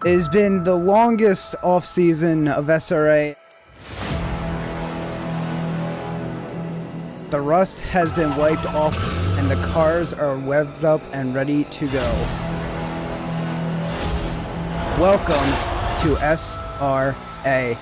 It has been the longest off-season of SRA. The rust has been wiped off and the cars are revved up and ready to go. Welcome to SRA.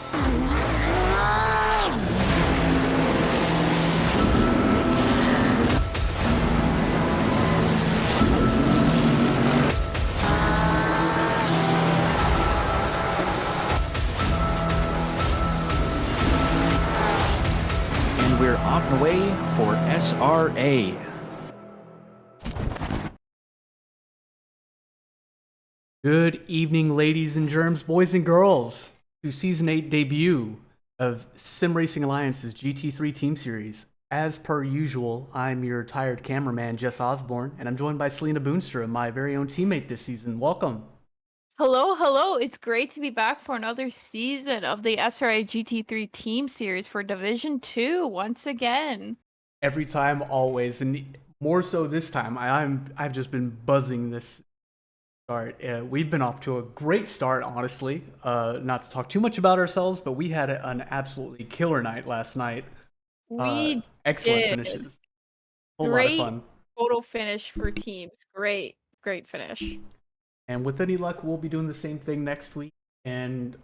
We're off and away for SRA. Good evening, ladies and germs, boys and girls, to Season 8 debut of Sim Racing Alliance's GT3 Team Series. As per usual, I'm your tired cameraman, Jess Osborne, and I'm joined by Selena Boonstra, my very own teammate this season. Welcome. Hello, hello. It's great to be back for another season of the SRA GT3 Team Series for Division 2 once again. Every time, always, and more so this time. I've just been buzzing this start. We've been off to a great start, honestly. Not to talk too much about ourselves, but we had an absolutely killer night last night. We excellent did. finishes. A whole Great lot of fun. Total finish for teams. Great finish. And with any luck, we'll be doing the same thing next week. And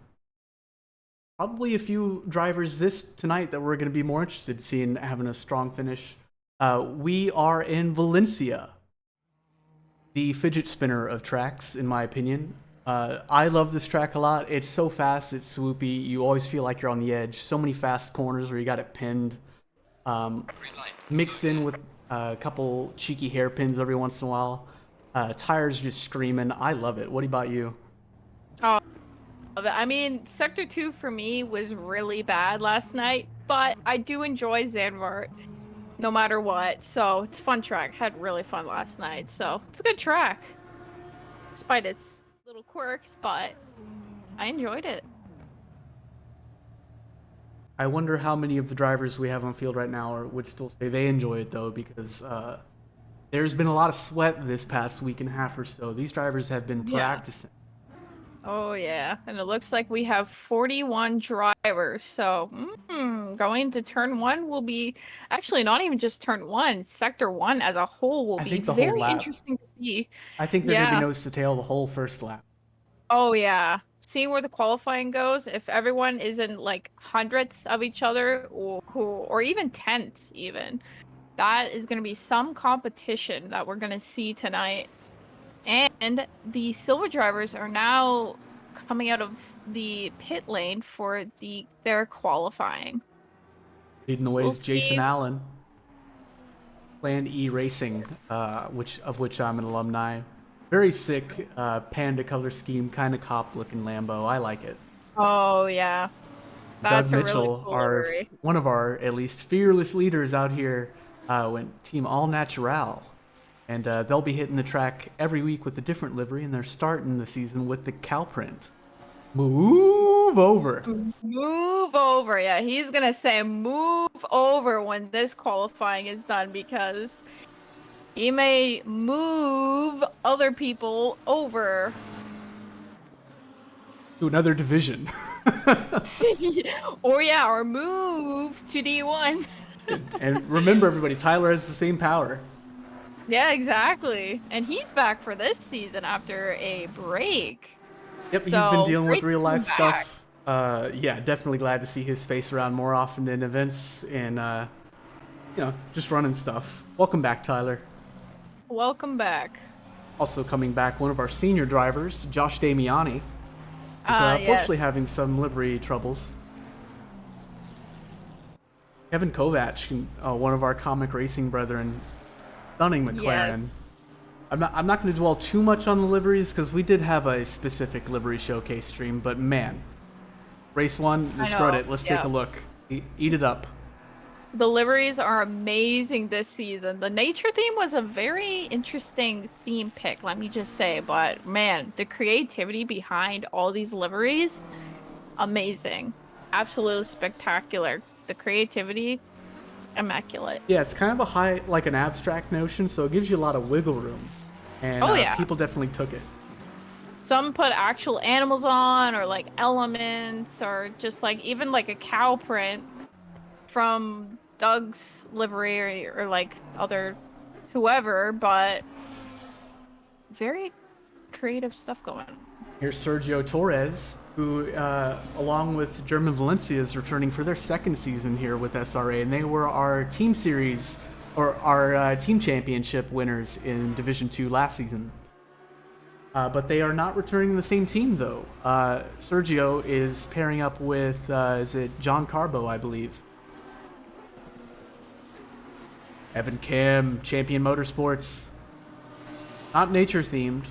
probably a few drivers tonight that we're going to be more interested in seeing having a strong finish. We are in Valencia, the fidget spinner of tracks, in my opinion. I love this track a lot. It's so fast, it's swoopy. You always feel like you're on the edge. So many fast corners where you got it pinned. Mixed in with a couple cheeky hairpins every once in a while. Tires just screaming. I love it. What about you? Oh, love it. I mean, Sector 2 for me was really bad last night, but I do enjoy Zandvoort no matter what. So it's a fun track. Had really fun last night. So it's a good track. Despite its little quirks, but I enjoyed it. I wonder how many of the drivers we have on field right now would still say they enjoy it, though, because there's been a lot of sweat this past week and a half or so. These drivers have been practicing. Oh, yeah. And it looks like we have 41 drivers. So going to turn 1 will be actually not even just turn 1. Sector 1 as a whole will be very interesting to see. I think they're going to be nose to tail the whole first lap. Oh, yeah. Seeing where the qualifying goes, if everyone is in like hundredths of each other or even tenths even, that is going to be some competition that we're going to see tonight. And the silver drivers are now coming out of the pit lane for their qualifying. Leading the way is Jason Allen. Plan E Racing, which I'm an alumni. Very sick panda color scheme, kind of cop looking Lambo. I like it. Oh yeah, that's Doug Mitchell, really cool one of our at least fearless leaders out here, went Team All Natural, and they'll be hitting the track every week with a different livery, and they're starting the season with the cow print. Move over. Move over. Yeah, he's gonna say move over when this qualifying is done because he may move other people over to another division. or move to D1. And remember, everybody, Tyler has the same power. Yeah, exactly. And he's back for this season after a break. Yep, he's been dealing with real life stuff. Yeah, definitely glad to see his face around more often in events and, just running stuff. Welcome back, Tyler. Welcome back. Also coming back, one of our senior drivers, Josh Damiani, is unfortunately having some livery troubles. Kevin Kovac, one of our comic racing brethren, stunning McLaren. Yes. I'm not going to dwell too much on the liveries because we did have a specific livery showcase stream, but man, race 1, destroyed it. Let's take a look. Eat it up. The liveries are amazing this season. The nature theme was a very interesting theme pick, let me just say. But man, the creativity behind all these liveries, amazing. Absolutely spectacular. The creativity, immaculate. Yeah, it's kind of an abstract notion, so it gives you a lot of wiggle room. And people definitely took it. Some put actual animals on, or like elements, or just like even like a cow print from Doug's livery or like other whoever, but very creative stuff going on. Here's Sergio Torres, who along with German Valencia is returning for their second season here with SRA, and they were our team series or our team championship winners in Division 2 last season. But they are not returning the same team though. Sergio is pairing up with is it John Carbo, I believe. Evan Kim, Champion Motorsports. Not nature themed,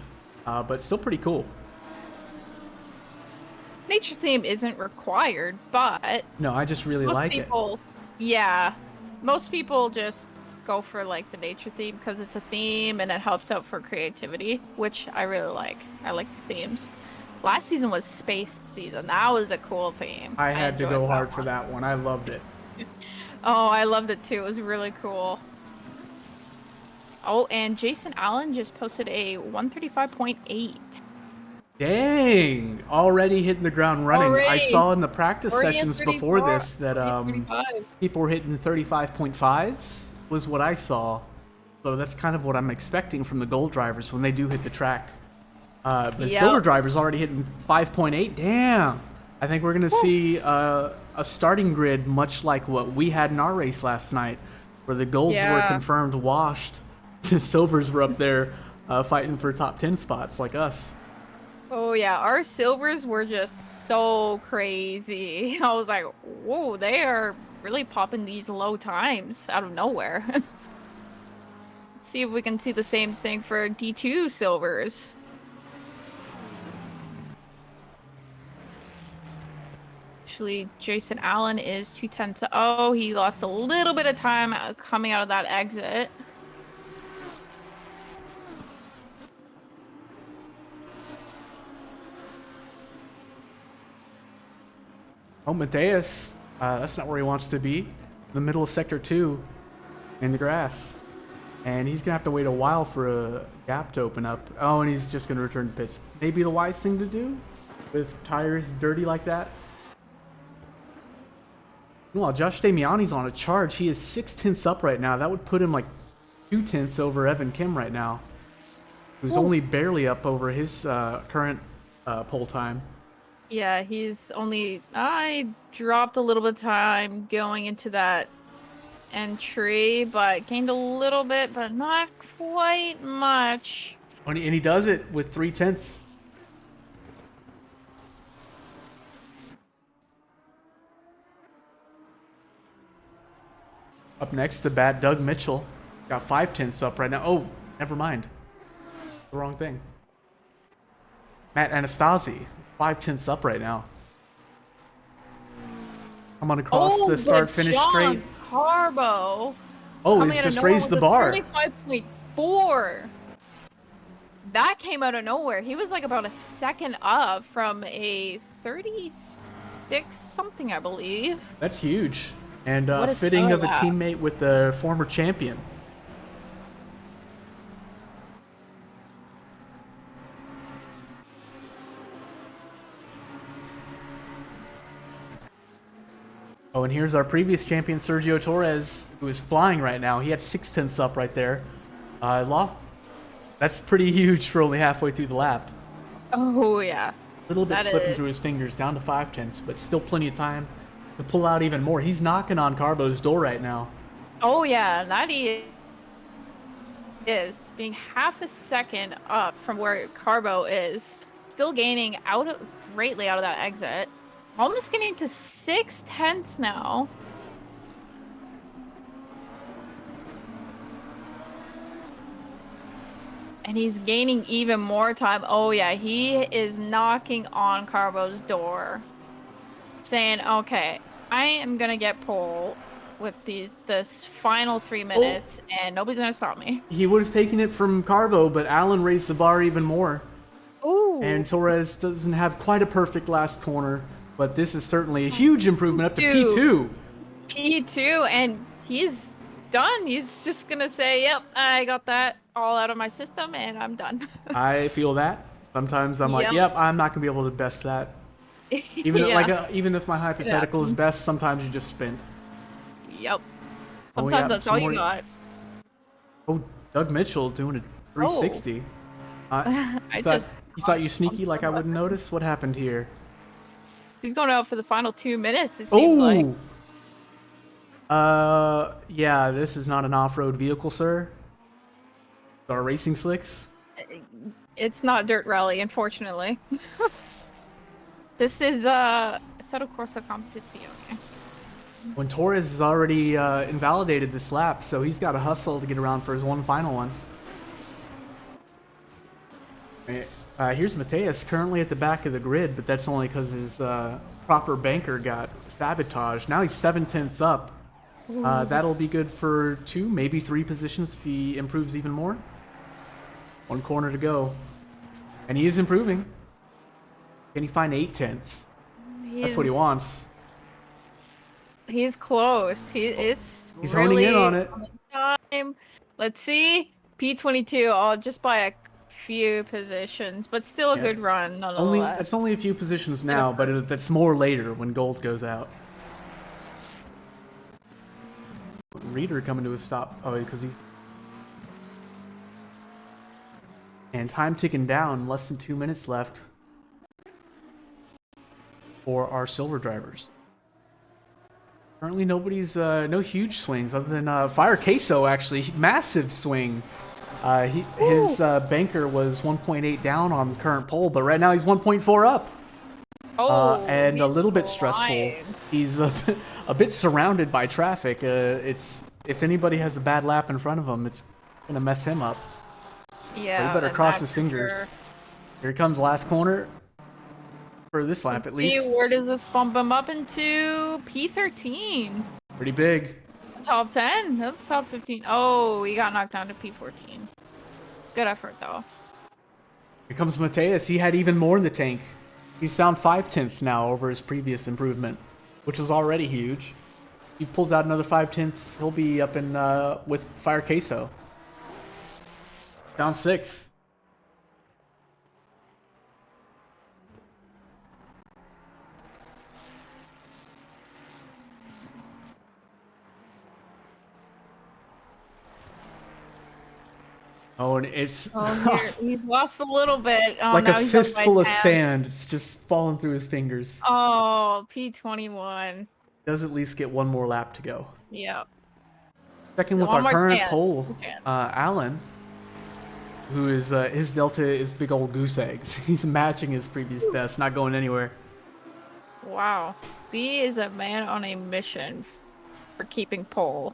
but still pretty cool. Nature theme isn't required, but no, I just really like it. Yeah, most people just go for like the nature theme because it's a theme and it helps out for creativity, which I really like. I like the themes. Last season was space season. That was a cool theme. I had to go hard for that one. I loved it. Oh, I loved it too. It was really cool. Oh, and Jason Allen just posted a 135.8. Dang! Already hitting the ground running. Already. I saw in the practice sessions before this that people were hitting 35.5s was what I saw. So that's kind of what I'm expecting from the gold drivers when they do hit the track. The silver drivers already hitting 5.8. Damn! I think we're going to see a starting grid much like what we had in our race last night, where the golds were confirmed washed. The silvers were up there fighting for top 10 spots like us. Oh yeah, our silvers were just so crazy. I was like, whoa, they are really popping these low times out of nowhere. Let's see if we can see the same thing for D2 silvers. Actually, Jason Allen is 210 to, oh, he lost a little bit of time coming out of that exit. Oh, Mateus. That's not where he wants to be. The middle of sector 2 in the grass. And he's going to have to wait a while for a gap to open up. Oh, and he's just going to return to pits. Maybe the wise thing to do with tires dirty like that. Meanwhile, Josh Damiani's on a charge. He is 6 tenths up right now. That would put him like 2 tenths over Evan Kim right now, who's only barely up over his current pole time. Yeah, he's only, I dropped a little bit of time going into that entry, but gained a little bit, but not quite much. And he does it with 3 tenths. Up next to bat, Doug Mitchell. Got 5 tenths up right now. Oh, never mind. The wrong thing. Matt Anastasi, 5 tenths up right now. I'm on across the start finish straight. Carbo. Oh, he's just raised the bar. 35.4. That came out of nowhere. He was like about a second up from a 36 something, I believe. That's huge. And What fitting of a that. teammate with the former champion. Oh, and here's our previous champion, Sergio Torres, who is flying right now. He had 6 tenths up right there. That's pretty huge for only halfway through the lap. Oh, yeah. A little bit That slipping is. through his fingers, down to 5 tenths, but still plenty of time to pull out even more. He's knocking on Carbo's door right now. Oh, yeah. That he is being half a second up from where Carbo is. Still gaining greatly out of that exit. Almost getting to 6 tenths now. And he's gaining even more time. Oh yeah, he is knocking on Carbo's door. Saying, okay, I am gonna get pole with this final 3 minutes and nobody's gonna stop me. He would have taken it from Carbo, but Allen raised the bar even more. Ooh. And Torres doesn't have quite a perfect last corner, but this is certainly a huge improvement up to P2. P2, and he's done. He's just gonna say, yep, I got that all out of my system and I'm done. I feel that. Sometimes I'm like, yep, I'm not gonna be able to best that. Even if my hypothetical is best, sometimes you just spin. Yep. Sometimes that's all you got. Oh, Doug Mitchell doing a 360. You thought you sneaky like I wouldn't notice? What happened here? He's going out for the final 2 minutes, it seems like. Yeah, this is not an off-road vehicle, sir. Our racing slicks. It's not dirt rally, unfortunately. This is Assetto Corsa Competizione. When Torres has already invalidated this lap, so he's got to hustle to get around for his one final one. Here's Mateus, currently at the back of the grid, but that's only because his proper banker got sabotaged. Now he's 7 tenths up. That'll be good for 2, maybe 3 positions if he improves even more. 1 corner to go. And he is improving. Can he find 8 tenths? That's what he wants. He's close. He's honing in on it. Time. Let's see. P22, just by a few positions, but still a good run nonetheless. It's only a few positions now, but that's more later when gold goes out. Reader coming to a stop. Oh, because he's... And time ticking down, less than 2 minutes left for our silver drivers. Currently nobody's, no huge swings other than Fire Queso, actually. Massive swing His banker was 1.8 down on the current pole, but right now he's 1.4 up. And a he's little bit stressful. flying. He's a bit surrounded by traffic. If anybody has a bad lap in front of him, it's gonna mess him up. Yeah. But he better and cross that's his for fingers. sure. Here comes last corner for this lap, at See, least. where does this bump him up into? P13. Pretty big. Top 10? That's top 15. Oh, he got knocked down to P14. Good effort, though. Here comes Mateus. He had even more in the tank. He's down 5/10 now over his previous improvement, which was already huge. If he pulls out another 5/10, he'll be up in with Fire Queso. Down 6. Oh, and it's He's lost a little bit. Oh, like now a he's up by fistful of 10. sand. It's just falling through his fingers. Oh, P21. Does at least get one more lap to go. Yep. Checking with One our more current chance. pole, Chance. Alan, who is his delta is big old goose eggs. He's matching his previous best, not going anywhere. Wow. B is a man on a mission for keeping pole.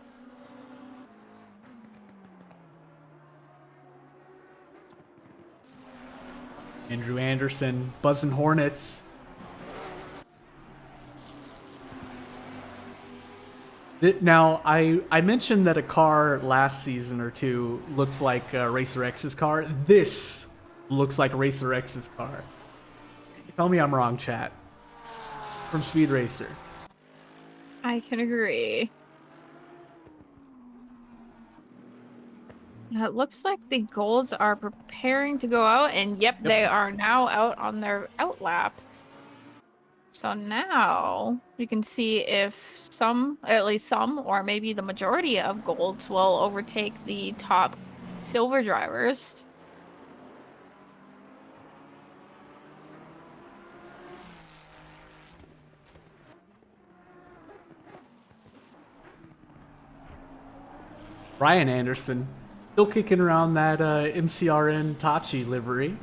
Andrew Anderson, buzzing hornets. Now, I mentioned that a car last season or two looked like Racer X's car. This looks like Racer X's car. Tell me I'm wrong, chat. From Speed Racer. I can agree. Now, it looks like the golds are preparing to go out, and yep, they are now out on their out lap. So now we can see if at least some, or maybe the majority of golds will overtake the top silver drivers. Ryan Anderson, still kicking around that MCRN Tachi livery.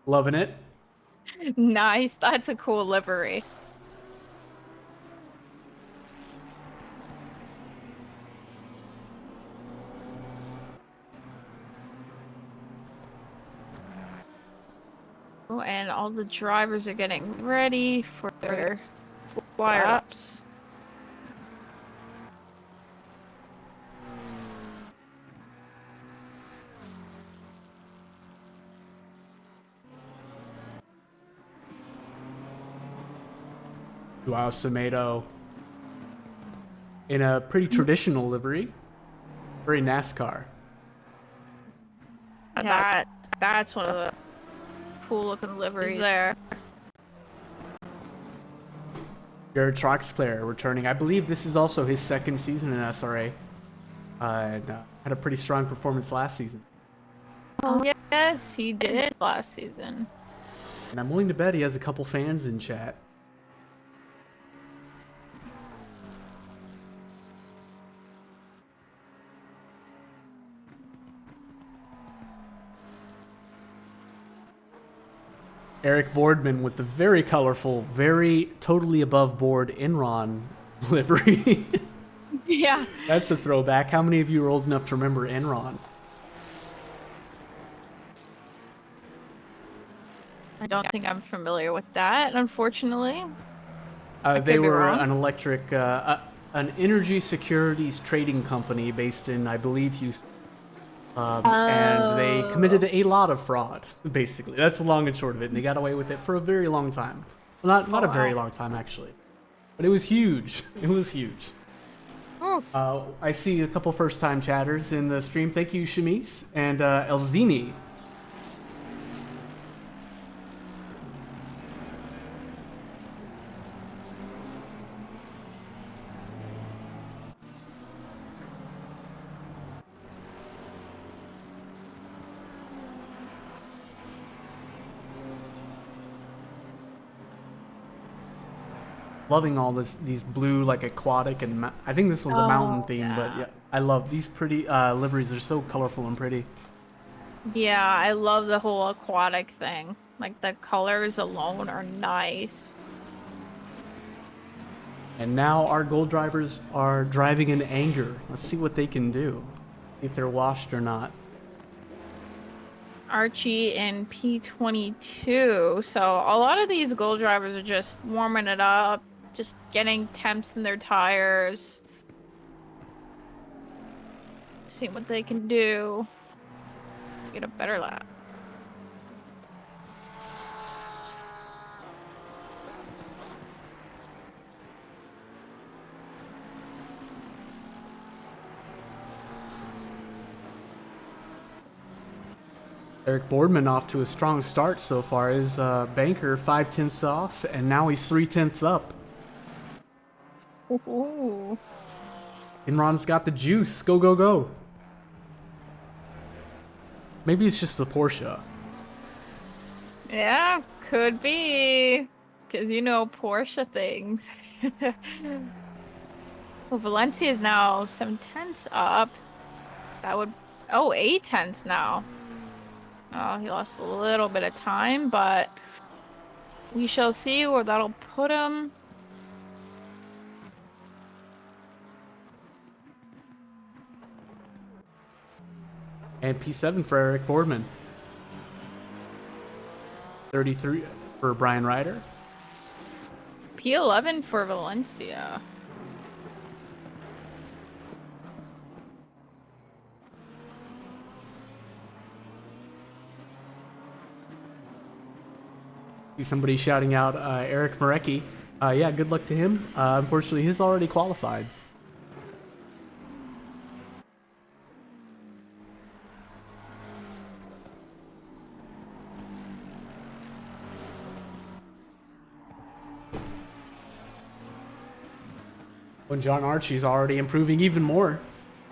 Loving it. Nice, that's a cool livery. Oh, and all the drivers are getting ready for their fly-ups. Wow, Samedo. In a pretty traditional livery. Very NASCAR. That's one of the cool looking liveries there. Jared Troxclair returning. I believe this is also his second season in SRA. And had a pretty strong performance last season. Oh, yes, he did last season. And I'm willing to bet he has a couple fans in chat. Eric Boardman with the very colorful, very totally above board Enron livery. Yeah. That's a throwback. How many of you are old enough to remember Enron? I don't think I'm familiar with that, unfortunately. They could be were wrong. an electric, an energy securities trading company based in, I believe, Houston. And they committed a lot of fraud, basically. That's the long and short of it, and they got away with it for a very long time. Well, not a very long time, actually. But it was huge. It was huge. Oof. I see a couple first-time chatters in the stream. Thank you, Shamis and Elzini. Loving all these blue, like aquatic, and I think this one's a mountain theme, but yeah, I love these pretty liveries. They're so colorful and pretty. Yeah, I love the whole aquatic thing. Like the colors alone are nice. And now our goal drivers are driving in anger. Let's see what they can do. If they're washed or not. Archie in P22. So a lot of these goal drivers are just warming it up, just getting temps in their tires, seeing what they can do to get a better lap. Eric Boardman off to a strong start so far. His banker 5/10 off, and now he's 3/10 up. Ooh. Inron's got the juice. Go, go, go. Maybe it's just the Porsche. Yeah, could be. Because you know Porsche things. Well, Valencia is now 7/10 up. That would... Oh, 8/10 now. Oh, he lost a little bit of time, but we shall see where that'll put him. And P7 for Eric Boardman. 33 for Brian Ryder. P11 for Valencia. See somebody shouting out Eric Marecki. Yeah, good luck to him. Unfortunately, he's already qualified. When John Archie's already improving even more.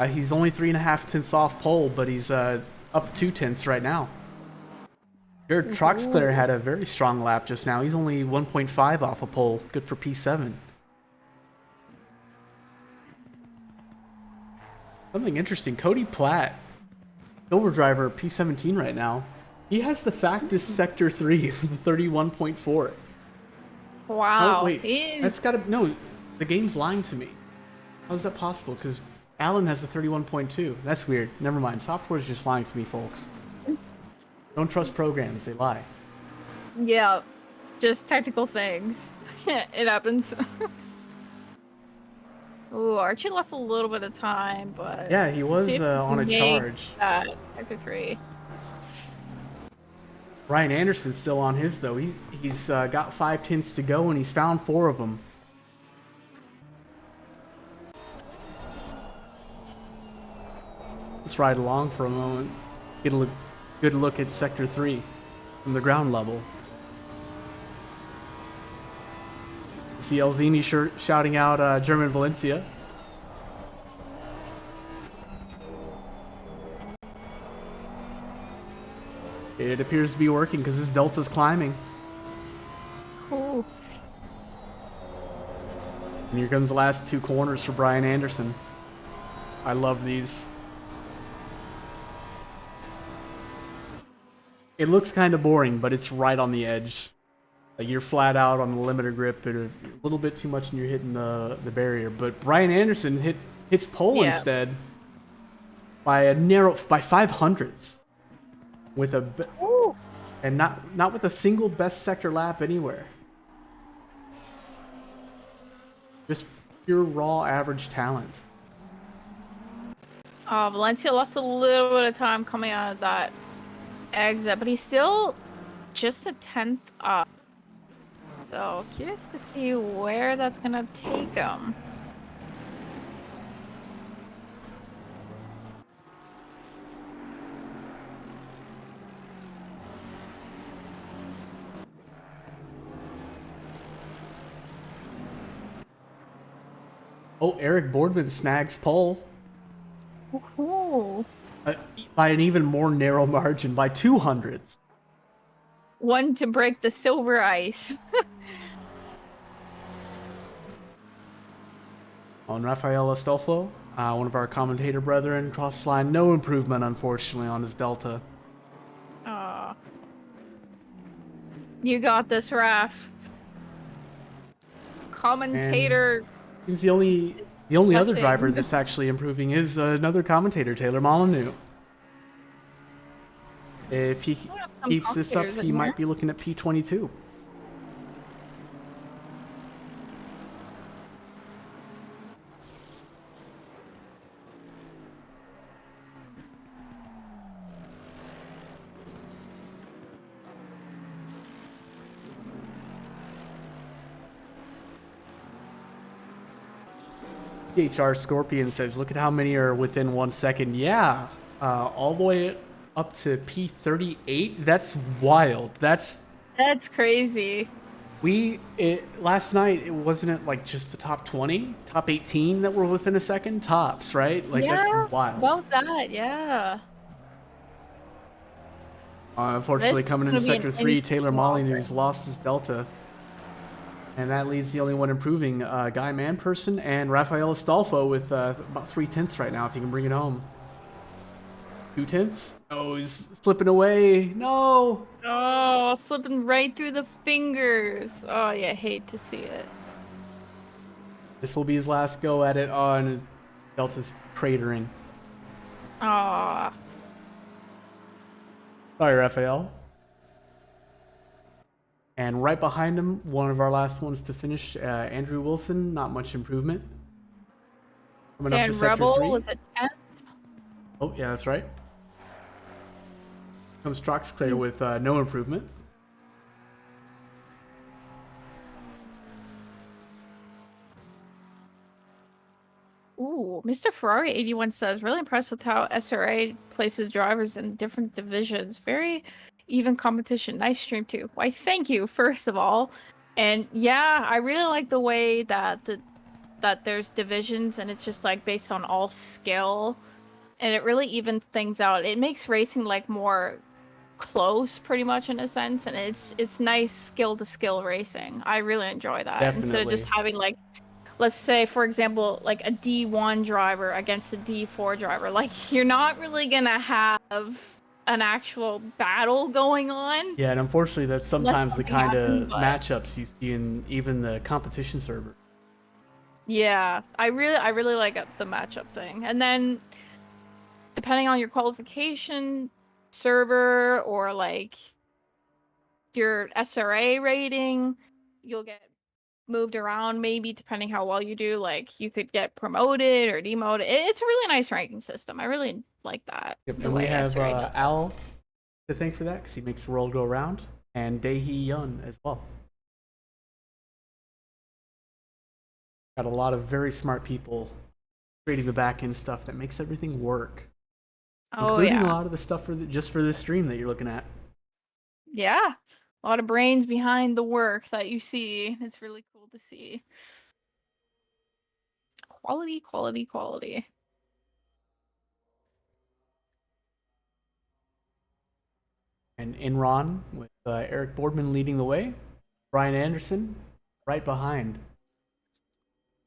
He's only 3.5 tenths off pole, but he's up 2 tenths right now. Jared Troxclair had a very strong lap just now. He's only 1.5 off a pole. Good for P7. Something interesting. Cody Platt, silver driver P17 right now. He has the fastest sector 3 with 31.4. Wow. Oh, wait. That's gotta... No, the game's lying to me. How is that possible? Because Alan has a 31.2. That's weird. Never mind. Software's just lying to me, folks. Don't trust programs. They lie. Yeah, just technical things. It happens. Ooh, Archie lost a little bit of time, but... Yeah, he was see if on a he can make charge. That sector 3. Ryan Anderson's still on his, though. He's got 5 tenths to go, and he's found 4 of them. Let's ride along for a moment. Get a good look at Sector 3 from the ground level. See Elzini shouting out German Valencia. It appears to be working because his delta's climbing. Ooh. And here comes the last 2 corners for Brian Anderson. I love these. It looks kind of boring, but it's right on the edge. Like you're flat out on the limiter grip, and a little bit too much, and you're hitting the barrier. But Brian Anderson hits pole instead by a narrow 5/100ths with a and not with a single best sector lap anywhere. Just pure raw average talent. Valencia lost a little bit of time coming out of that exit, but he's still just a 10th up. So curious to see where that's gonna take him. Oh, Eric Boardman snags pole. Ooh. By an even more narrow margin, by 200ths. One to break the silver ice. On Rafael Astolfo, one of our commentator brethren, cross line, no improvement unfortunately on his delta. You got this, Raf. And Commentator. seems the only other Blessing. driver that's actually improving is another commentator, Taylor Molyneux. If he We have some keeps this up, commentators in he here. might be looking at P22. HR Scorpion says, look at how many are within 1 second. Yeah, all the way up to P38. That's wild. That's crazy. last night, it wasn't it like just the top 20, top 18 that were within a second tops, right? Like that's Yeah, wild. about that, yeah. Unfortunately, This is coming into gonna be an Sector 3, Taylor interesting Molyneux's lost his Delta. And that leaves the only one improving, Guy Manperson and Rafael Astolfo with about 3/10 right now, if he can bring it home. 2/10? Oh, he's slipping away. No! Oh, slipping right through the fingers. Oh, yeah, hate to see it. This will be his last go at it. Oh, and his Delta's cratering. Ah, Sorry, Rafael. And right behind him, one of our last ones to finish, Andrew Wilson. Not much improvement. Coming up to and Sector Rebel 3. with a 10. Oh, yeah, that's right. Comes Troxclair with no improvement. Ooh, Mr. Ferrari 81 says, really impressed with how SRA places drivers in different divisions. Very even competition. Nice stream too. Why, thank you, first of all. And yeah, I really like the way that that there's divisions and it's just like based on all skill. And it really evens things out. It makes racing like more close pretty much in a sense, and it's nice skill to skill racing. I really enjoy that. Instead of just Definitely. having like, let's say for example, like a D1 driver against a D4 driver, like you're not really gonna have an actual battle going on Yeah, and unfortunately, that's unless sometimes the something kind happens. of But matchups you see in even the competition server. yeah, I really like the matchup thing. And then depending on your qualification server or like your SRA rating, you'll get moved around maybe depending how well you do. Like you could get promoted or demoted. It's a really nice ranking system. I really like that. Yep, The and we way have SRA does it. Al to thank for that because he makes the world go round, and Daehee Yun as well. Got a lot of very smart people creating the back end stuff that makes everything work, Oh including a yeah. lot of the stuff for just for this stream that you're looking at. Yeah. A lot of brains behind the work that you see. It's really cool to see. Quality, quality, quality. And Enron with Eric Boardman leading the way, Brian Anderson right behind.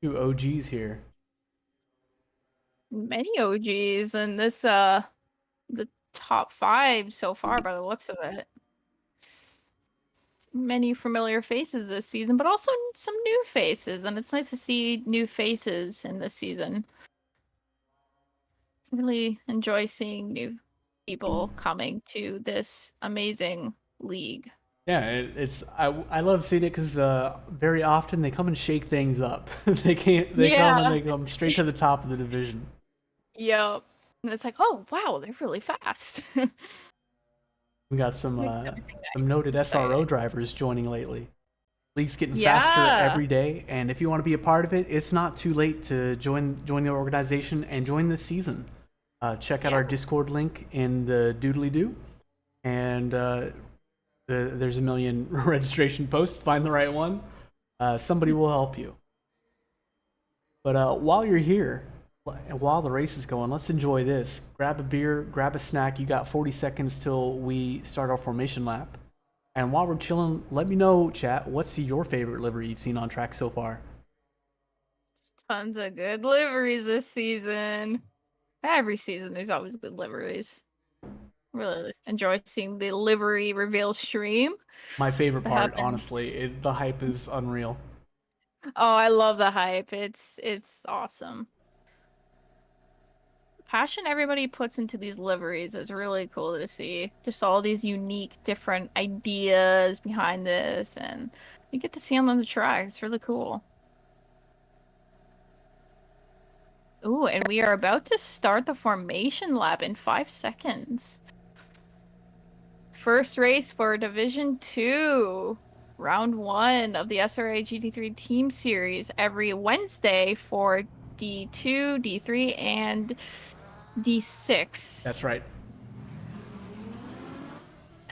Two OGs here. Many OGs and this the top 5 so far by the looks of it. Many familiar faces this season, but also some new faces, and it's nice to see new faces in this season. Really enjoy seeing new people coming to this amazing league. Yeah, I love seeing it because very often they come and shake things up. They can't Yeah. they come straight to the top of the division. Yep. And it's like, oh wow, they're really fast. We got some Makes everything nice. noted Exciting. SRO drivers joining lately. League's getting faster Yeah. every day, and if you want to be a part of it, it's not too late to join the organization and join this season. Check out our Discord link in the doodly doo, and there's a million registration posts. Find the right one. Somebody will help you. But while you're here, and while the race is going, let's enjoy this. Grab a beer, grab a snack. You got 40 seconds till we start our formation lap. And while we're chilling, let me know, chat, what's your favorite livery you've seen on track so far? There's tons of good liveries this season. Every season there's always good liveries. Really enjoy seeing the livery reveal stream. My favorite That part, happens. honestly. The hype is unreal. Oh, I love the hype. It's awesome. The passion everybody puts into these liveries is really cool to see. Just all these unique, different ideas behind this, and you get to see them on the track. It's really cool. Ooh, and we are about to start the formation lap in 5 seconds. First race for Division 2. Round 1 of the SRA GT3 Team Series every Wednesday for D2, D3, and D6 That's right.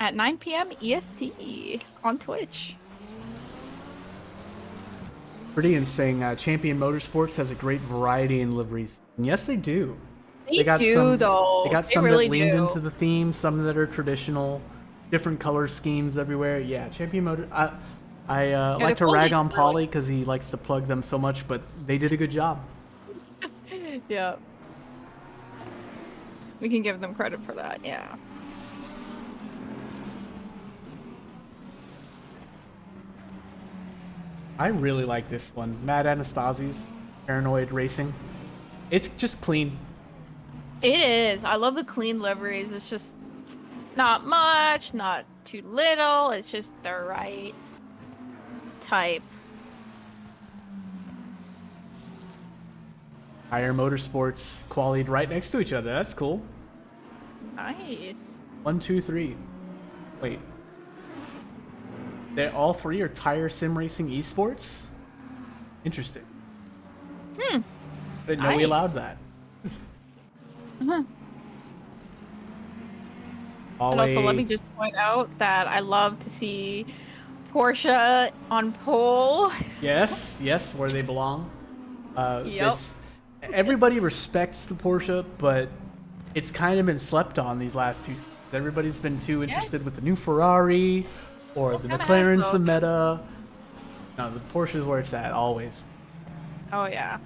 at 9 p.m. EST on Twitch. Pretty insane. Champion Motorsports has a great variety in liveries. And yes, they do. They do, though. They got some really that leaned do. into the theme, some that are traditional, different color schemes everywhere. Yeah, Champion Motor. I like to rag on Polly because he likes to plug them so much, but they did a good job. Yeah. We can give them credit for that, yeah. I really like this one. Mad Anastasi's Paranoid Racing. It's just clean. It is. I love the clean liveries. It's just not much, not too little. It's just the right type. Higher Motorsports qualied right next to each other. That's cool. Nice. 1, 2, 3. Wait. They all three are tire sim racing esports? Interesting. Hmm. Didn't know we allowed that. And also, let me just point out that I love to see Porsche on pole. Yes, yes, where they belong. Yep. Everybody respects the Porsche, but it's kind of been slept on these last 2 seasons. Everybody's been too interested with the new Ferrari or the McLaren's the meta. No, the Porsche is where it's at, always. Oh, yeah.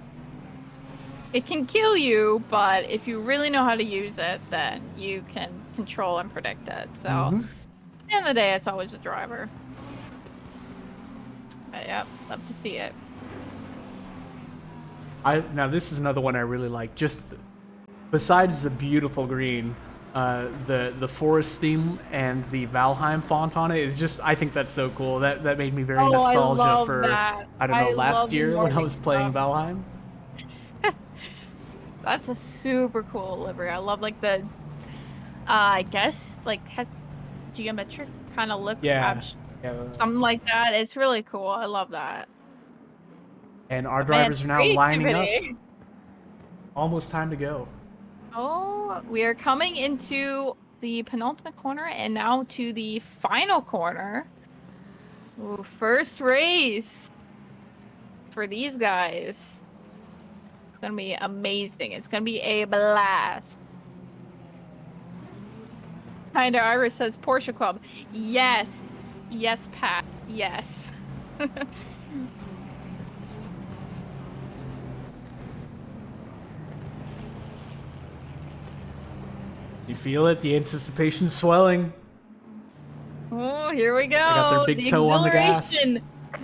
It can kill you, but if you really know how to use it, then you can control and predict it. So, at the end of the day, it's always a driver. But, yeah, love to see it. Now, this is another one I really like. Just besides the beautiful green, the forest theme and the Valheim font on it is just, I think that's so cool. That made me very nostalgia for that. I don't know, last year when I was playing Valheim. That's a super cool livery. I love like the I guess like has geometric kind of look. Yeah. Something like that. It's really cool. I love that. And our drivers are now lining up. Almost time to go. Oh, we are coming into the penultimate corner and now to the final corner. Ooh, first race for these guys. It's gonna be amazing. It's gonna be a blast. Kinda Iris says Porsche Club. Yes. Yes, Pat. Yes. You feel it? The anticipation swelling. Oh, here we go. They got their big toe on the gas.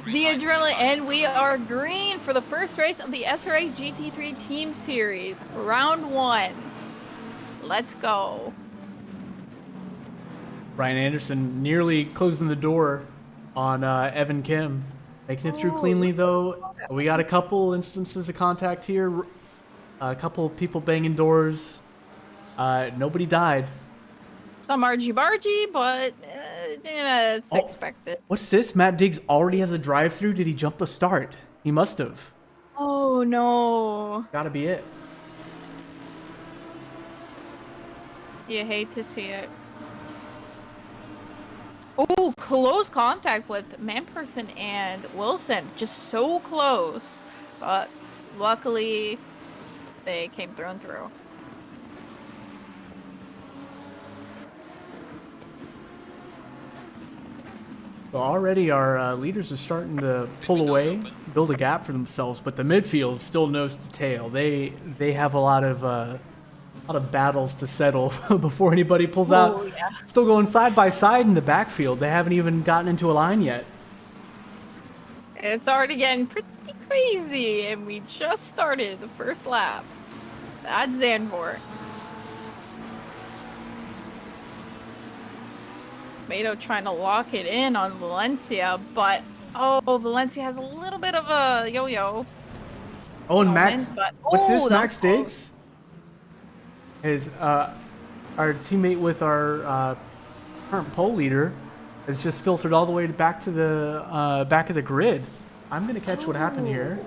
The adrenaline, and we are green for the first race of the SRA GT3 Team Series, round 1. Let's go. Brian Anderson nearly closing the door on Evan Kim. Making it through cleanly, though. We got a couple instances of contact here. A couple people banging doors. Nobody died. Some argy-bargy, but it's expected. What's this? Matt Diggs already has a drive-through? Did he jump the start? He must have. Oh, no. Gotta be it. You hate to see it. Oh, close contact with Manperson and Wilson. Just so close. But luckily, they came through and through. So already our leaders are starting to pull away, build a gap for themselves, but the midfield still nose to tail. They have a lot of lot of battles to settle before anybody pulls out. Oh, yeah. Still going side by side in the backfield. They haven't even gotten into a line yet. It's already getting pretty crazy, and we just started the first lap. That's Zandvoort. Tomato trying to lock it in on Valencia, but Valencia has a little bit of a yo-yo. Oh, and moment, Max, but what's this? that Max was close. Diggs is our teammate with our current pole leader has just filtered all the way back to the back of the grid. I'm gonna catch what happened here,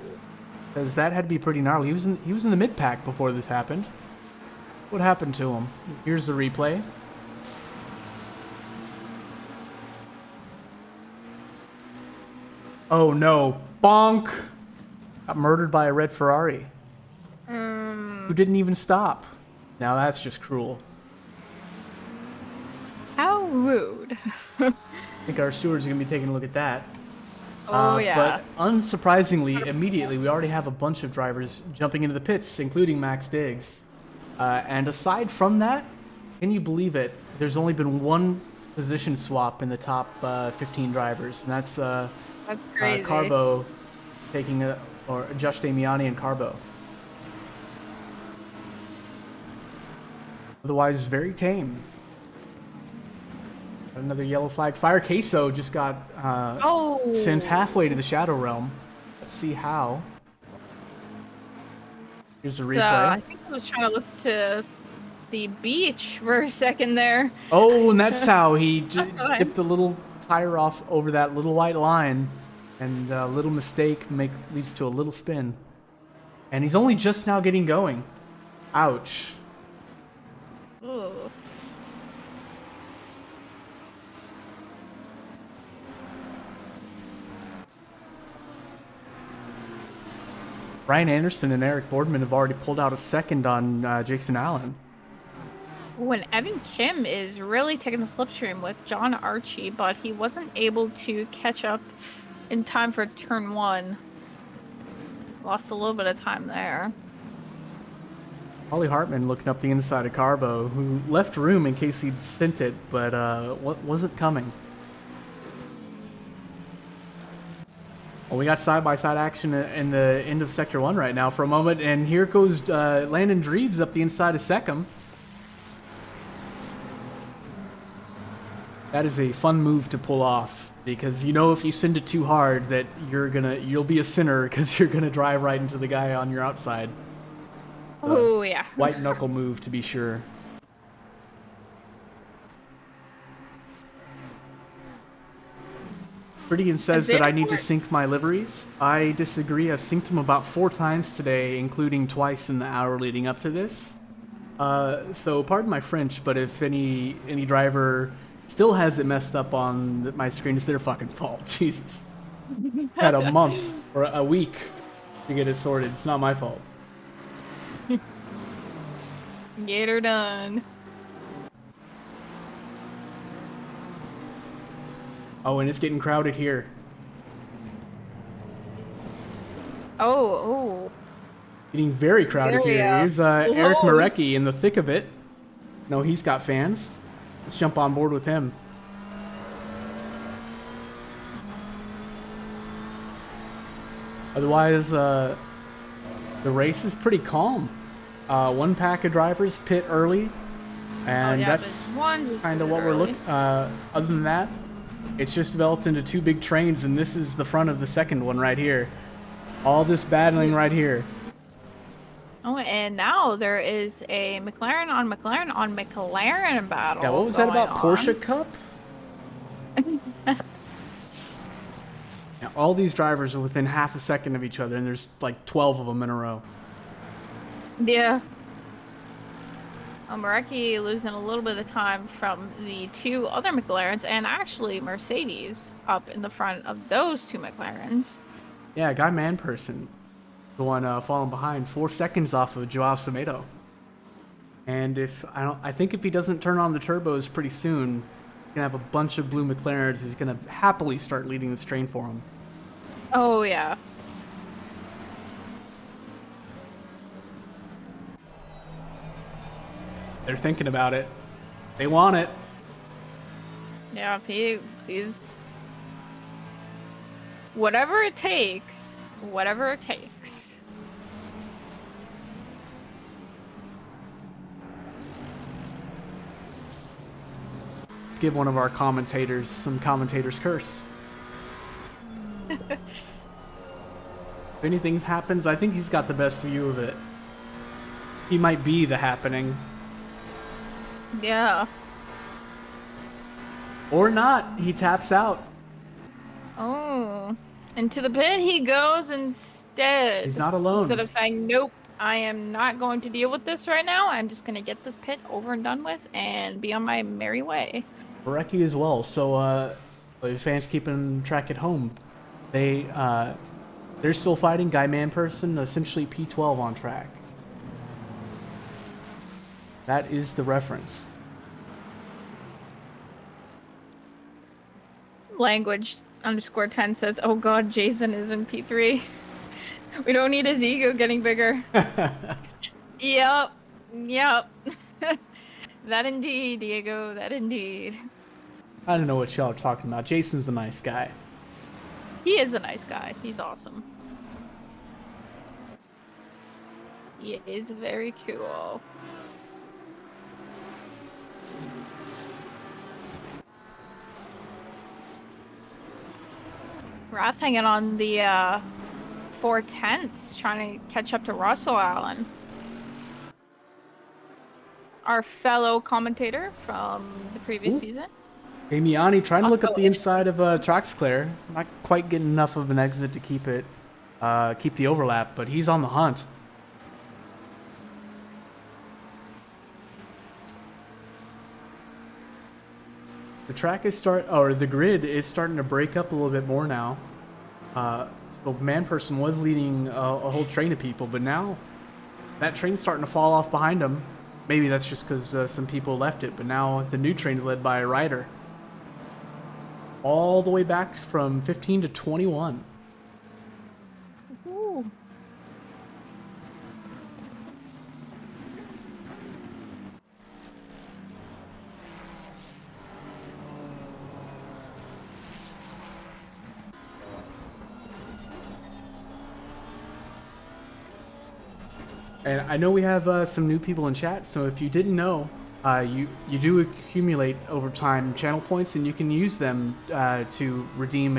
because that had to be pretty gnarly. He was in the mid pack before this happened. What happened to him? Here's the replay. Oh no, bonk! Got murdered by a red Ferrari. Who didn't even stop. Now that's just cruel. How rude. I think our stewards are going to be taking a look at that. Oh, yeah. But unsurprisingly, immediately, we already have a bunch of drivers jumping into the pits, including Max Diggs. And aside from that, can you believe it? There's only been one position swap in the top 15 drivers, and that's crazy. Carbo taking or Josh Damiani and Carbo. Otherwise, very tame. Another yellow flag. Fire Queso just got sent halfway to the Shadow Realm. Let's see how. Here's a replay. I think I was trying to look to the beach for a second there. Oh, and that's how he dipped a little tire off over that little white line, and a little mistake leads to a little spin. And he's only just now getting going. Ouch. Ooh. Brian Anderson and Eric Boardman have already pulled out a second on Jason Allen. When Evan Kim is really taking the slipstream with John Archie, but he wasn't able to catch up in time for turn 1. Lost a little bit of time there. Ollie Hartman looking up the inside of Carbo, who left room in case he'd sent it, but wasn't coming. Well, we got side-by-side action in the end of Sector 1 right now for a moment, and here goes Landon Dreebs up the inside of Seckham. That is a fun move to pull off, because you know if you send it too hard that you'll be a sinner, because you're gonna drive right into the guy on your outside. Oh, yeah. White knuckle move, to be sure. Prettigan says that I need to sync my liveries. I disagree. I've synced them about 4 times today, including twice in the hour leading up to this. So pardon my French, but if any driver still has it messed up on my screen, it's their fucking fault. Jesus. Had a month or a week to get it sorted. It's not my fault. Get her done. Oh, and it's getting crowded here. Oh. Getting very crowded Very, here. Here's Eric close. Marecki in the thick of it. No, he's got fans. Let's jump on board with him. Otherwise, the race is pretty calm. One pack of drivers pit early, and that's kind of what we're looking. Other than that, it's just developed into 2 big trains, and this is the front of the second one right here. All this battling right here. Oh, and now there is a McLaren on McLaren battle. Yeah, what was that about Porsche Cup? Yeah, all these drivers are within half a second of each other, and there's like 12 of them in a row. Yeah. Marecki losing a little bit of time from the 2 other McLarens, and actually Mercedes up in the front of those 2 McLarens. Yeah, Guy Manperson, the one falling behind 4 seconds off of Joao Somedo. And I think if he doesn't turn on the turbos pretty soon, he's gonna have a bunch of blue McLarens. He's gonna happily start leading this train for him. Oh yeah. They're thinking about it. They want it. Yeah, he's whatever it takes. Whatever it takes. Let's give one of our commentators some commentator's curse. If anything happens, I think he's got the best view of it. He might be the happening. Yeah. Or not. He taps out. Oh. Into the pit he goes instead. He's not alone. Instead of saying, nope, I am not going to deal with this right now. I'm just going to get this pit over and done with and be on my merry way. Barecki as well. So, fans keeping track at home, they're still fighting Guy Manperson, essentially P12 on track. That is the reference. Language _10 says, oh god, Jason is in P3. We don't need his ego getting bigger. Yep. That indeed, Diego, that indeed. I don't know what y'all are talking about. Jason's a nice guy. He is a nice guy. He's awesome. He is very cool. Wrath hanging on the 4/10s, trying to catch up to Russell Allen. Our fellow commentator from the previous season. Damiani trying to look Also up the inside of Troxclair. Not quite getting enough of an exit to keep the overlap, but he's on the hunt. The grid is starting to break up a little bit more now. So Manperson was leading a whole train of people, but now that train's starting to fall off behind him. Maybe that's just because some people left it, but now the new train's led by a rider. All the way back from 15 to 21. Ooh. And I know we have some new people in chat, so if you didn't know, you do accumulate over time channel points, and you can use them to redeem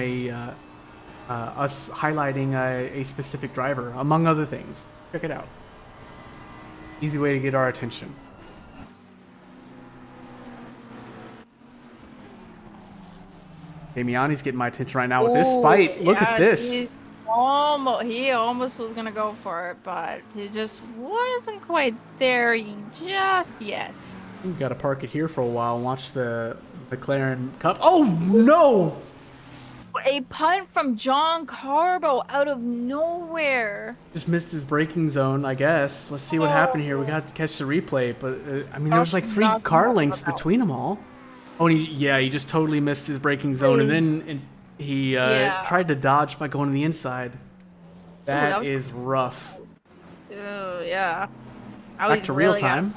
us highlighting a specific driver, among other things. Check it out. Easy way to get our attention. Damiani's getting my attention right now with this fight. Look at this. He almost was gonna go for it, but he just wasn't quite there just yet. We got to park it here for a while and watch the McLaren Cup. Oh no! A punt from John Carbo out of nowhere. Just missed his braking zone, I guess. Let's see what happened here. We got to catch the replay, but I mean, there was like 3 car lengths between them all. Oh, and he just totally missed his braking zone, and then he tried to dodge by going to the inside. That is rough. Oh yeah. Back to real time.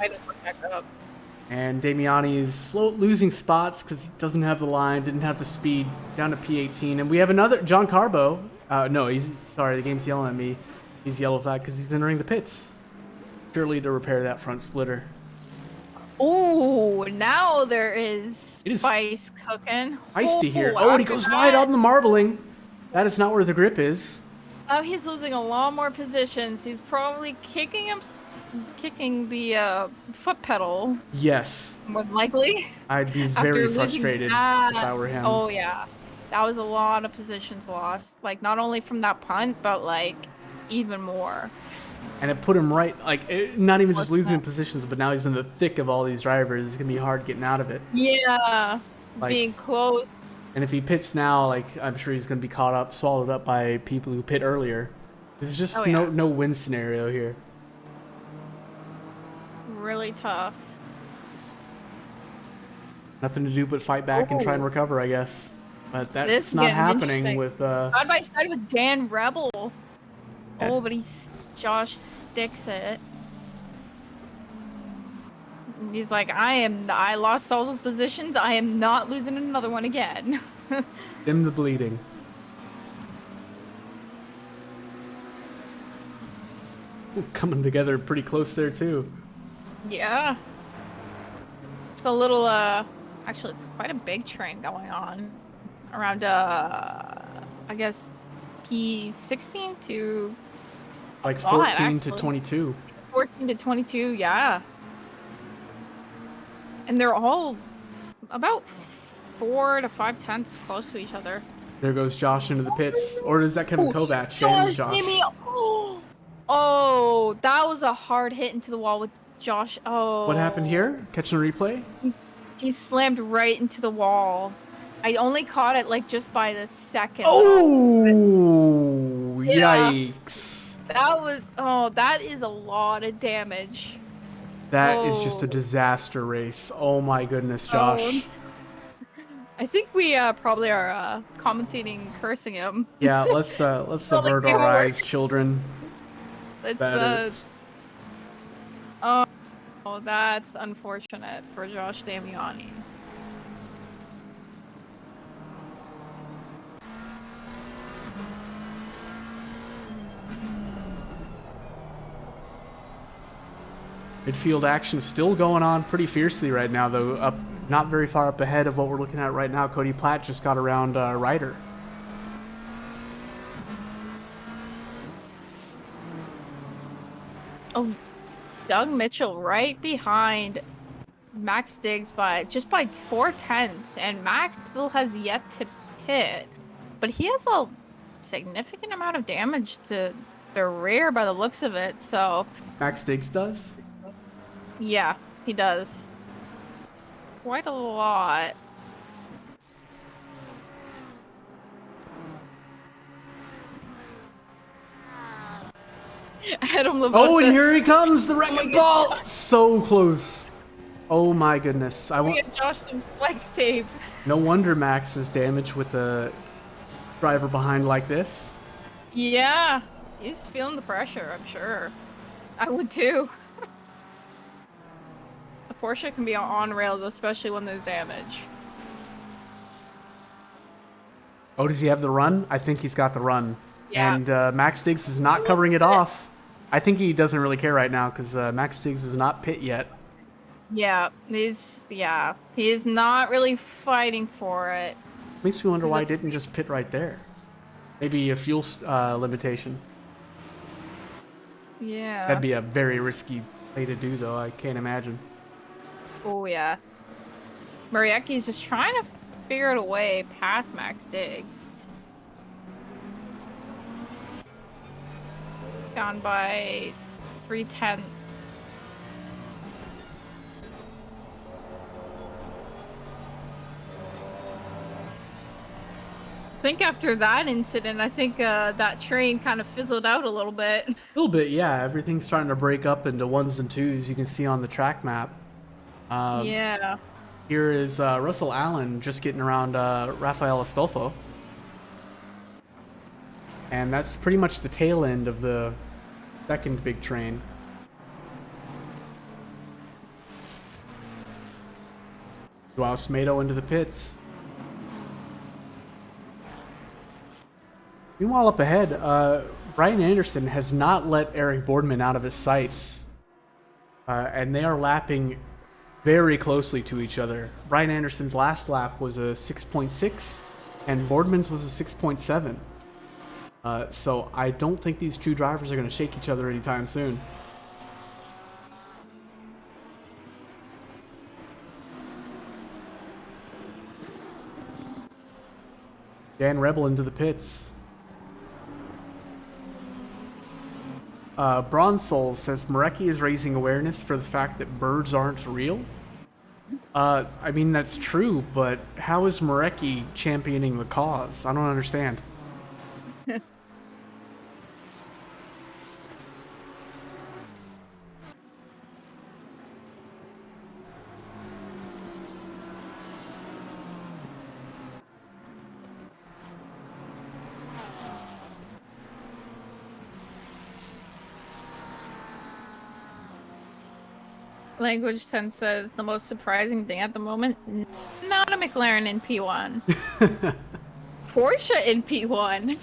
And Damiani is losing spots because he doesn't have the line, didn't have the speed, down to P18. And we have another, John Carbo. No, sorry, the game's yelling at me. He's yellow flag because he's entering the pits. Surely to repair that front splitter. Oh, now there is spice cooking. Feisty here. Oh, and he goes wide on the marbling. That is not where the grip is. Oh, he's losing a lot more positions. He's probably kicking the foot pedal. Yes. More likely. I'd be very frustrated if I were him. Oh yeah, that was a lot of positions lost. Like not only from that punt, but like even more. And it put him right, not even just losing positions, but now he's in the thick of all these drivers. It's gonna be hard getting out of it. Yeah, being close. And if he pits now, I'm sure he's gonna be swallowed up by people who pit earlier. There's just no win scenario here. Really tough. Nothing to do but fight back and try and recover, I guess. But that's not happening with side by side with Dan Rebel. Yeah. Oh, but Josh sticks it. He's like, I lost all those positions. I am not losing another one again. Dim the bleeding. Ooh, coming together pretty close there too. Yeah. It's a little, actually, it's quite a big train going on around, I guess, P16 to a Like lot, 14 to actually. 22. 14 to 22, yeah. And they're all about 4 to 5 tenths close to each other. There goes Josh into the pits. Or is that Kevin Oh, Kovac and Josh, Josh? oh, that was a hard hit into the wall with Josh. What happened Oh, here? Catching a replay? he slammed right into the wall. I only caught it like just by the second. Oh, Yeah, yikes. that is a lot of damage. That is just a Oh, disaster race. Oh my goodness, oh. Josh. I think we probably are commentating cursing him. Yeah, let's Well, the avert our camera eyes, work. children. It's That is, oh, that's unfortunate for Josh Damiani. midfield action still going on pretty fiercely right now, though. Up, not very far up ahead of what we're looking at right now. Cody Platt just got around Ryder. Oh, Doug Mitchell right behind Max Diggs by 4 tenths, and Max still has yet to pit, but he has a significant amount of damage to the rear by the looks of it. So Max Diggs does? yeah, he does quite a lot. Adam Lavosis. Oh, and here he comes, the my wrecking God. ball! So close. Oh my goodness. I We want. get Josh some flex tape. No wonder Max is damaged with a driver behind like this. Yeah, he's feeling the pressure, I'm sure. I would too. A Porsche can be on rails, especially when there's damage. Oh, does he have the run? I think he's got the run. Yeah. And Max Diggs is not covering it off. I think he doesn't really care right now because Max Diggs is not pit yet. Yeah, he's not really fighting for it. Makes me wonder He's why a- he didn't just pit right there. Maybe a fuel limitation. Yeah. That'd be a very risky play to do, though. I can't imagine. Oh yeah. Mariecki's just trying to figure it away past Max Diggs. Gone by 3 tenths. I think after that incident, I think that train kind of fizzled out a little bit. A little bit, yeah. Everything's starting to break up into ones and twos. You can see on the track map. Yeah. Here is Russell Allen just getting around Rafael Astolfo. And that's pretty much the tail end of the second big train. Joao Smedo into the pits. Meanwhile, up ahead, Brian Anderson has not let Eric Boardman out of his sights. And they are lapping very closely to each other. Brian Anderson's last lap was a 6.6, and Boardman's was a 6.7. So I don't think these two drivers are going to shake each other anytime soon. Dan Rebel into the pits. Bronze Soul says Marecki is raising awareness for the fact that birds aren't real. I mean, that's true, but how is Marecki championing the cause? I don't understand. Language 10 says the most surprising thing at the moment, not a McLaren in P1. Porsche in P1.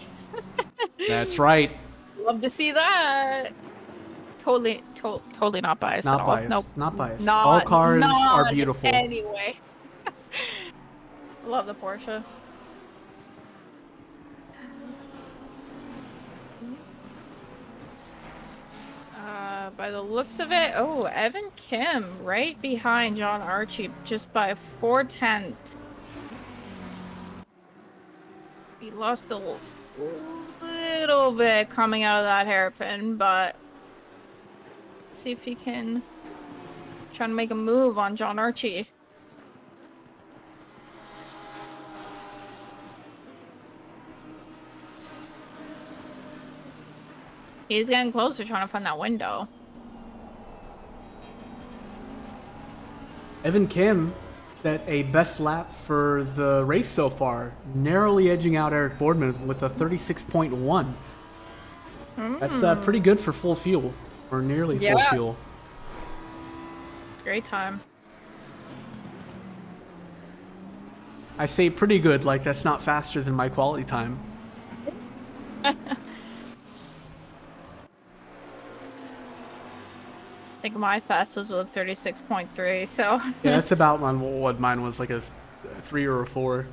That's right. Love to see that. Totally not biased at Not all. Nope. biased. Not biased. All Not cars are not beautiful. anyway. Love the Porsche. By the looks of it, oh, Evan Kim right behind John Archie just by 4/10. He lost a little bit coming out of that hairpin, but see if he can try to make a move on John Archie. He's getting closer, trying to find that window. Evan Kim set a best lap for the race so far, narrowly edging out Eric Boardman with a 36.1. That's pretty good for full fuel, or nearly full fuel. Great time. I say pretty good, like that's not faster than my quality time. I think my fastest was 36.3, so. Yeah, that's about what mine was, like a 3 or a 4.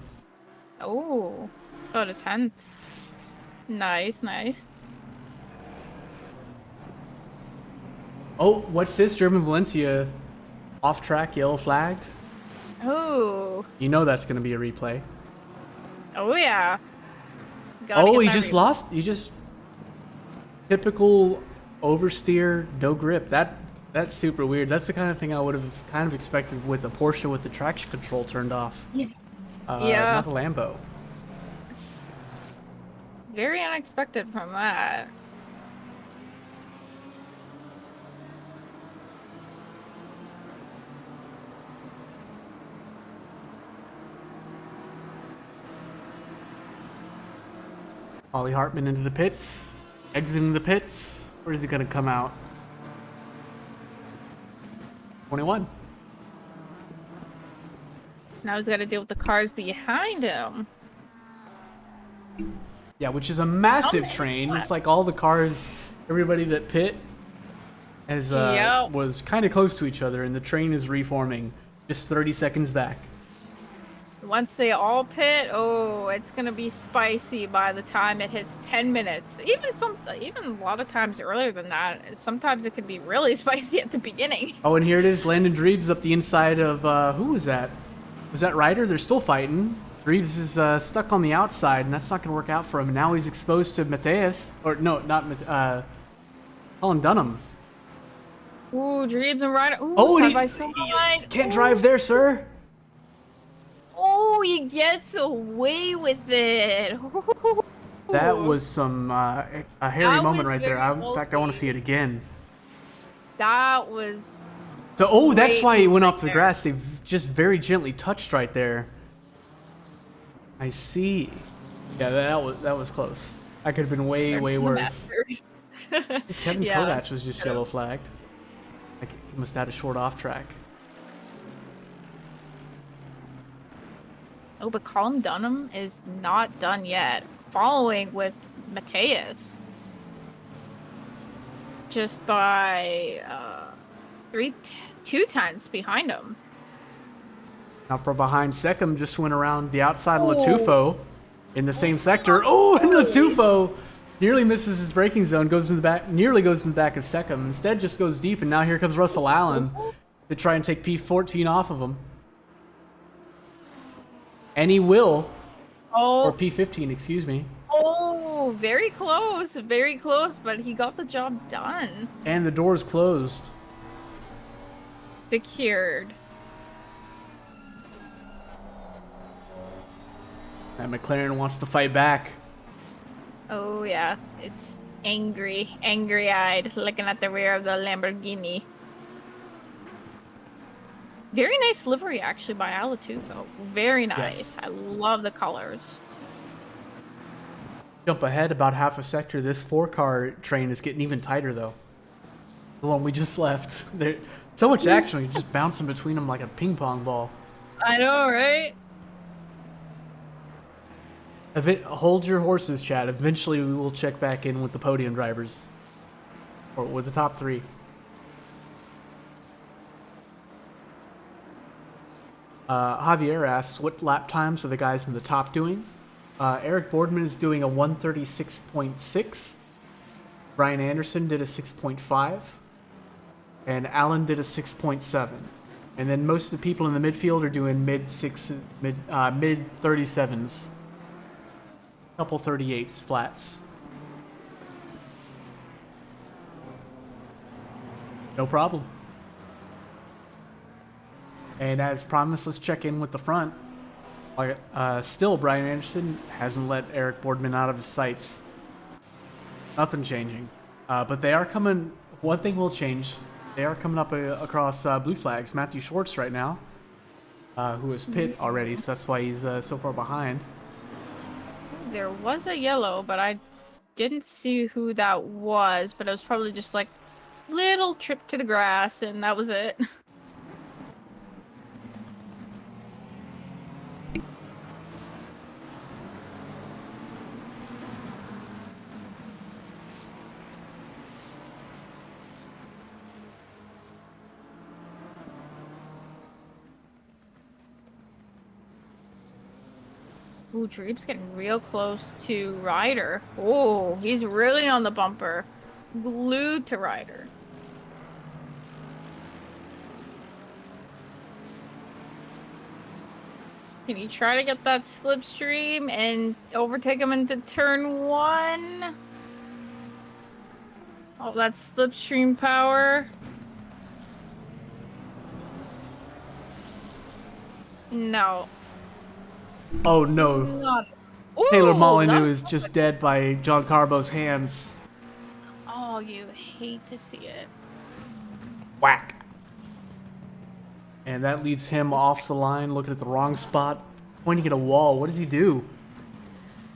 Oh, about a 10th. Nice, nice. Oh, what's this? German Valencia off track, yellow flagged. Oh. You know that's going to be a replay. Oh, yeah. Gotta Oh, get he that just replay. lost. You just typical oversteer, no grip. That's super weird. That's the kind of thing I would have kind of expected with a Porsche with the traction control turned off. Yeah. Not a Lambo. Very unexpected from that. Ollie Hartman into the pits, exiting the pits. Where is he going to come out? 21. Now he's got to deal with the cars behind him. Yeah, which is a massive train. It's like all the cars, everybody that pit was kind of close to each other, and the train is reforming just 30 seconds back. Once they all pit, oh, it's gonna be spicy by the time it hits 10 minutes. Even a lot of times earlier than that. Sometimes it could be really spicy at the beginning. Oh, and here it is. Landon Dreebs up the inside of who was that? Was that Ryder? They're still fighting. Dreebs is stuck on the outside, and that's not going to work out for him. And now he's exposed to Mateus, or no, not Colin Dunham. Ooh, Dreebs and Ryder. Ooh, Oh, side by side. Can't drive there, sir. Oh, he gets away with it. That was some a hairy That moment was right there. very In fact, I want to see it again. That was. So, that's great why he went right off the there. grass. They just very gently touched right there. I see. Yeah, that was close. That could have been way worse. This Kevin Kodach was just yellow flagged. Like he must have had a short off track. Oh, but Colin Dunham is not done yet. Following with Mateus. Just by 2/10 behind him. Now from behind, Seckham just went around the outside of Latufo in the same sector. Oh, and Latufo nearly misses his braking zone, nearly goes in the back of Seckham. Instead, just goes deep, and now here comes Russell Allen to try and take P14 off of him. And he will. Oh. Or P15, excuse me. Oh, very close, but he got the job done. And the door's closed. Secured. And McLaren wants to fight back. Oh yeah, it's angry-eyed, looking at the rear of the Lamborghini. Very nice livery, actually, by Alatufo. Very nice. Yes. I love the colors. Jump ahead about half a sector. This 4-car train is getting even tighter, though. The one we just left. There, so much action. You're just bouncing between them like a ping pong ball. I know, right? Hold your horses, Chad. Eventually, we will check back in with the podium drivers, or with the top 3. Javier asks, what lap times are the guys in the top doing? Eric Boardman is doing a 136.6. Brian Anderson did a 6.5. And Allen did a 6.7. And then most of the people in the midfield are doing mid 37s. Couple 38s flats. No problem. And as promised, let's check in with the front. Still, Brian Anderson hasn't let Eric Boardman out of his sights. Nothing changing. But they are coming. One thing will change. They are coming up across blue flags. Matthew Schwartz right now, who is pit already, so that's why he's so far behind. There was a yellow, but I didn't see who that was. But it was probably just like little trip to the grass, and that was it. Ooh, Dreep's getting real close to Ryder. Oh, he's really on the bumper. Glued to Ryder. Can you try to get that slipstream and overtake him into turn 1? Oh, that's slipstream power. No. Oh no. Not... Taylor Ooh, Molyneux that's is just dead by John Carbo's hands. Oh, you hate to see it. Whack. And that leaves him off the line, looking at the wrong spot, pointing at a wall. What does he do?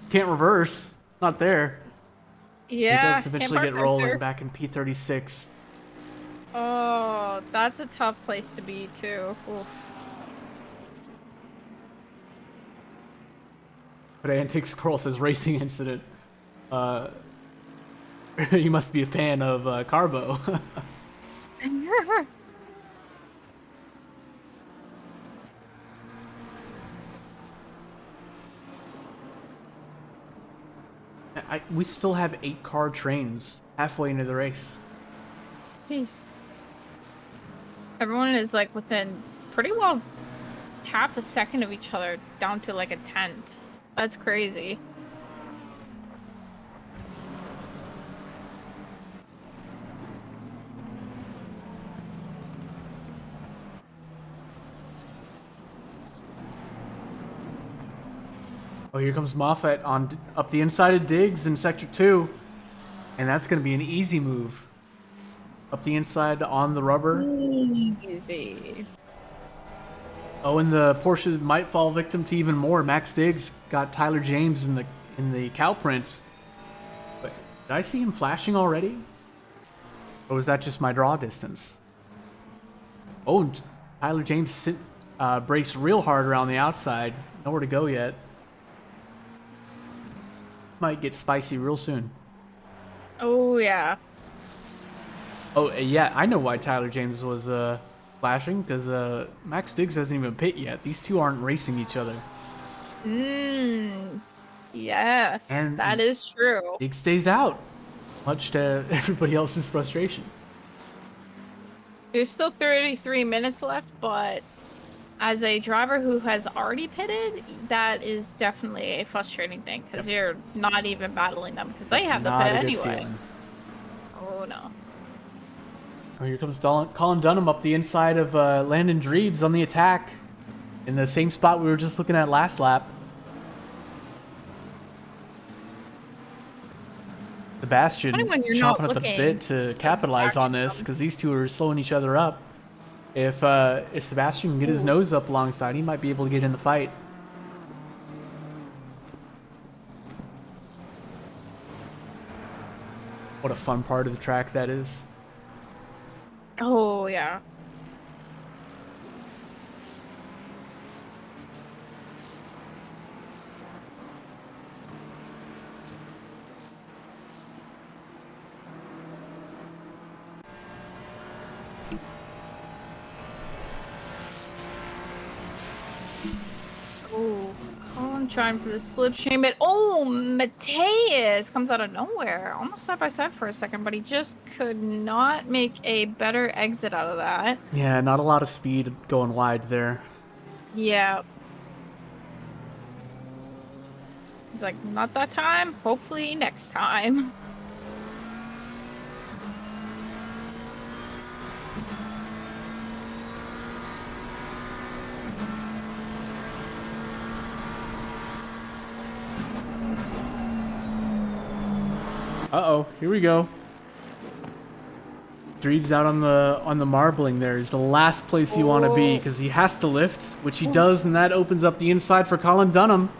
Can't reverse. Not there. Yeah. He does eventually get rolling back in P36. Oh, that's a tough place to be, too. Oof. But Antique Squirrel says racing incident. You must be a fan of Carbo. We still have 8-car trains halfway into the race. Jeez. Everyone is like within pretty well half a second of each other, down to like a 10th. That's crazy. Oh, here comes Moffat on up the inside of Diggs in Sector 2. And that's going to be an easy move. Up the inside on the rubber. Easy. Oh, and the Porsche might fall victim to even more. Max Diggs got Tyler James in the cow print. But did I see him flashing already? Or was that just my draw distance? Oh, Tyler James brakes real hard around the outside. Nowhere to go yet. Might get spicy real soon. Oh, yeah. Oh, yeah, I know why Tyler James was flashing, because Max Diggs hasn't even pit yet. These two aren't racing each other. Yes, And that is true. Diggs stays out, much to everybody else's frustration. There's still 33 minutes left, but as a driver who has already pitted, that is definitely a frustrating thing, because you're not even battling them, because they have the Not pit a good anyway. feeling. Oh, no. Oh, here comes Colin Dunham up the inside of Landon Dreebs on the attack. In the same spot we were just looking at last lap. Sebastian chomping at the bit to capitalize on this, because these two are slowing each other up. If Sebastian can get his nose up alongside, he might be able to get in the fight. What a fun part of the track that is. Oh, yeah. Oh, Colin trying for the slip shame, but oh, Mateus comes out of nowhere, almost side by side for a second, but he just could not make a better exit out of that. Yeah, not a lot of speed going wide there. Yeah. He's like, not that time. Hopefully next time. Uh-oh, here we go. Dreeb's out on the marbling there. Is the last place you want to be because he has to lift, which he does, and that opens up the inside for Colin Dunham.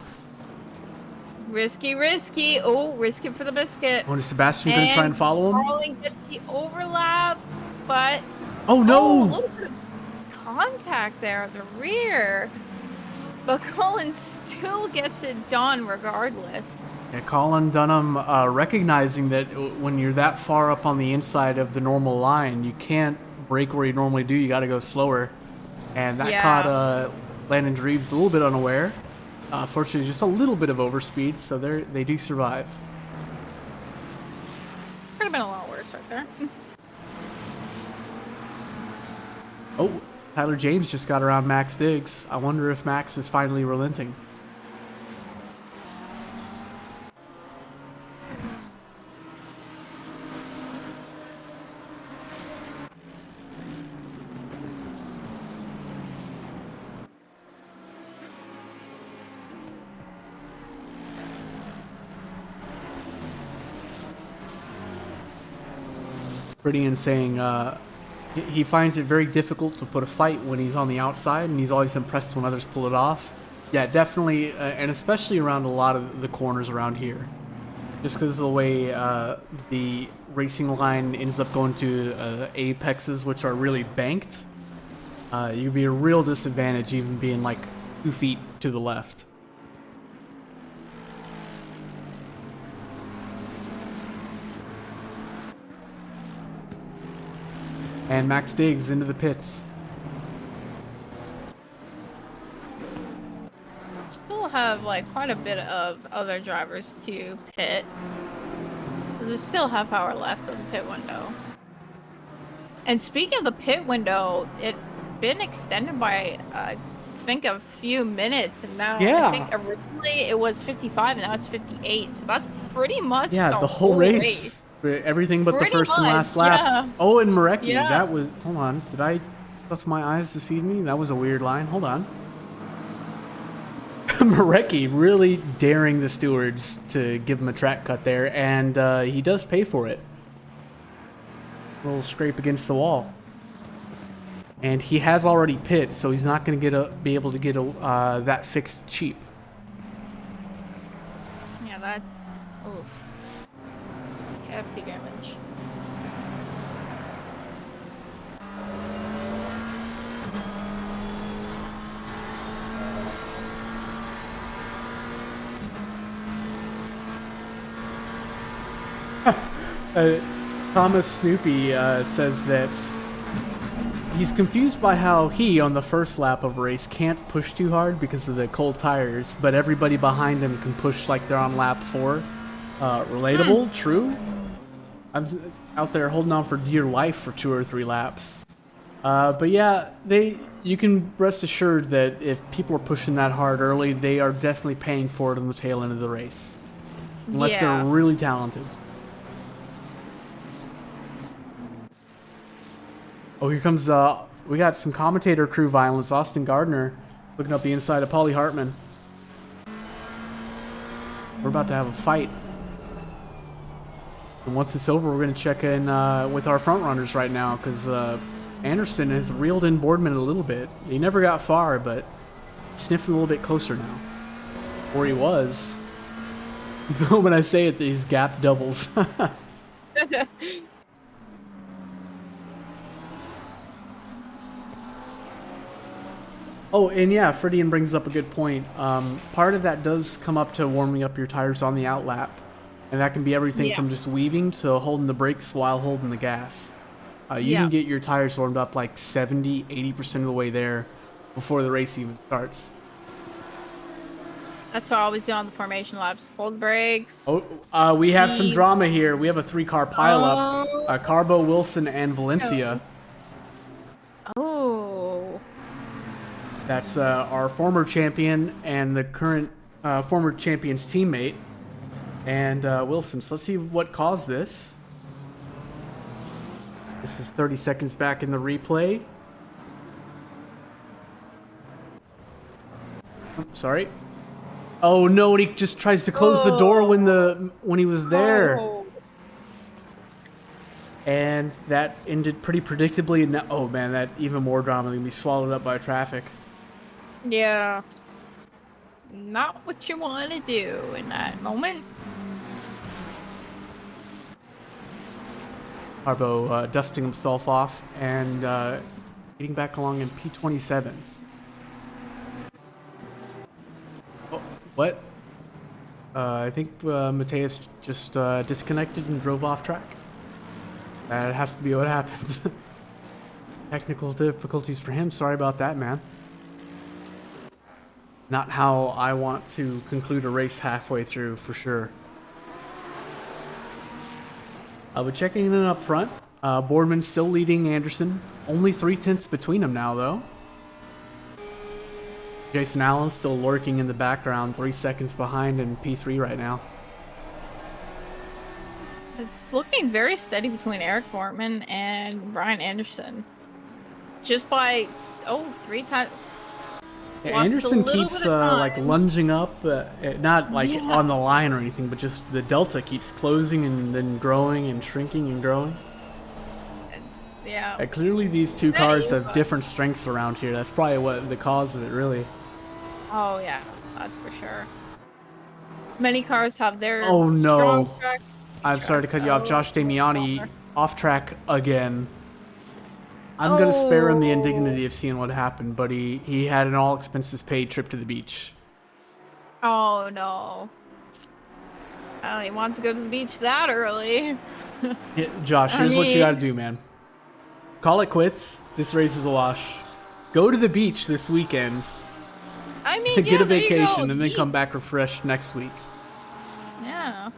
Risky, risky. Oh, risk it for the biscuit. Oh, is Sebastian going to try and follow him? Colin gets the overlap, but Oh no! oh, a little bit of contact there at the rear. But Colin still gets it done regardless. Yeah, Colin Dunham recognizing that when you're that far up on the inside of the normal line, you can't brake where you normally do. You got to go slower. And that caught Landon Dreebs a little bit unaware. Fortunately, just a little bit of overspeed, so they do survive. Could have been a lot worse right there. Oh, Tyler James just got around Max Diggs. I wonder if Max is finally relenting. Pretty insane. He finds it very difficult to put a fight when he's on the outside, and he's always impressed when others pull it off. Yeah, definitely, and especially around a lot of the corners around here. Just because of the way the racing line ends up going to apexes, which are really banked, you'd be a real disadvantage even being like 2 feet to the left. And Max Diggs into the pits. Still have like quite a bit of other drivers to pit. There's still half hour left of the pit window. And speaking of the pit window, it's been extended by I think a few minutes, and now I think originally it was 55 and now it's 58. So that's pretty much the whole race. Everything but Pretty the first and last lap. yeah. Oh, and Marecki. Yeah. That was... Hold on. Did I trust my eyes deceive me? That was a weird line. Hold on. Marecki really daring the stewards to give him a track cut there, and he does pay for it. A little scrape against the wall. And he has already pit, so he's not going to be able to get that fixed cheap. Yeah, that's oof. Hefty damage. Thomas Snoopy says that he's confused by how he, on the first lap of a race, can't push too hard because of the cold tires, but everybody behind him can push like they're on lap 4. Relatable, true. I'm out there holding on for dear life for 2 or 3 laps. But yeah, you can rest assured that if people are pushing that hard early, they are definitely paying for it on the tail end of the race. Unless they're really talented. Oh, here comes, we got some commentator crew violence. Austin Gardner looking up the inside of Paulie Hartman. We're about to have a fight. And once it's over, we're going to check in with our front runners right now, because Anderson has reeled in Boardman a little bit. He never got far, but sniffing a little bit closer now. Or he was. When I say it, these gap doubles. Oh, and yeah, Fridian brings up a good point. Part of that does come up to warming up your tires on the outlap. And that can be everything Yeah. from just weaving to holding the brakes while holding the gas. You Yeah. can get your tires warmed up like 70, 80% of the way there before the race even starts. That's what I always do on the formation laps. Hold the brakes. Oh, we have some Ease. drama here. We have a 3-car pileup. Oh. Carbo, Wilson, and Valencia. Oh. That's our former champion and the current former champion's teammate. And Wilson. So let's see what caused this. This is 30 seconds back in the replay. Oh, sorry. Oh no! And he just tries to close the door when he was there, Oh. and that ended pretty predictably. And now, oh man, that even more drama than be swallowed up by traffic. Yeah. Not what you want to do in that moment. Harbo dusting himself off and getting back along in P27. Oh, what? I think Mateus just disconnected and drove off track. That has to be what happened. Technical difficulties for him. Sorry about that, man. Not how I want to conclude a race halfway through, for sure. But checking in up front, Boardman still leading Anderson. Only 3/10 between them now, though. Jason Allen still lurking in the background, 3 seconds behind in P3 right now. It's looking very steady between Eric Bortman and Brian Anderson. Just by, 3 times. Yeah, Anderson keeps like lunging up, not like on the line or anything, but just the delta keeps closing and then growing and shrinking and growing. Yeah. Clearly these two cars have different strengths around here. That's probably what the cause of it, really. Oh yeah, that's for sure. Many cars have their Oh no! strong track. I'm sorry to cut you off. Josh Damiani off track again. I'm gonna spare him the indignity of seeing what happened, but he had an all expenses paid trip to the beach. Oh no! I don't want to go to the beach that early. Yeah, Josh, here's what you gotta do, man. Call it quits. This race is a wash. Go to the beach this weekend. I mean, Get a there you vacation go. and then come back refreshed next week. Yeah.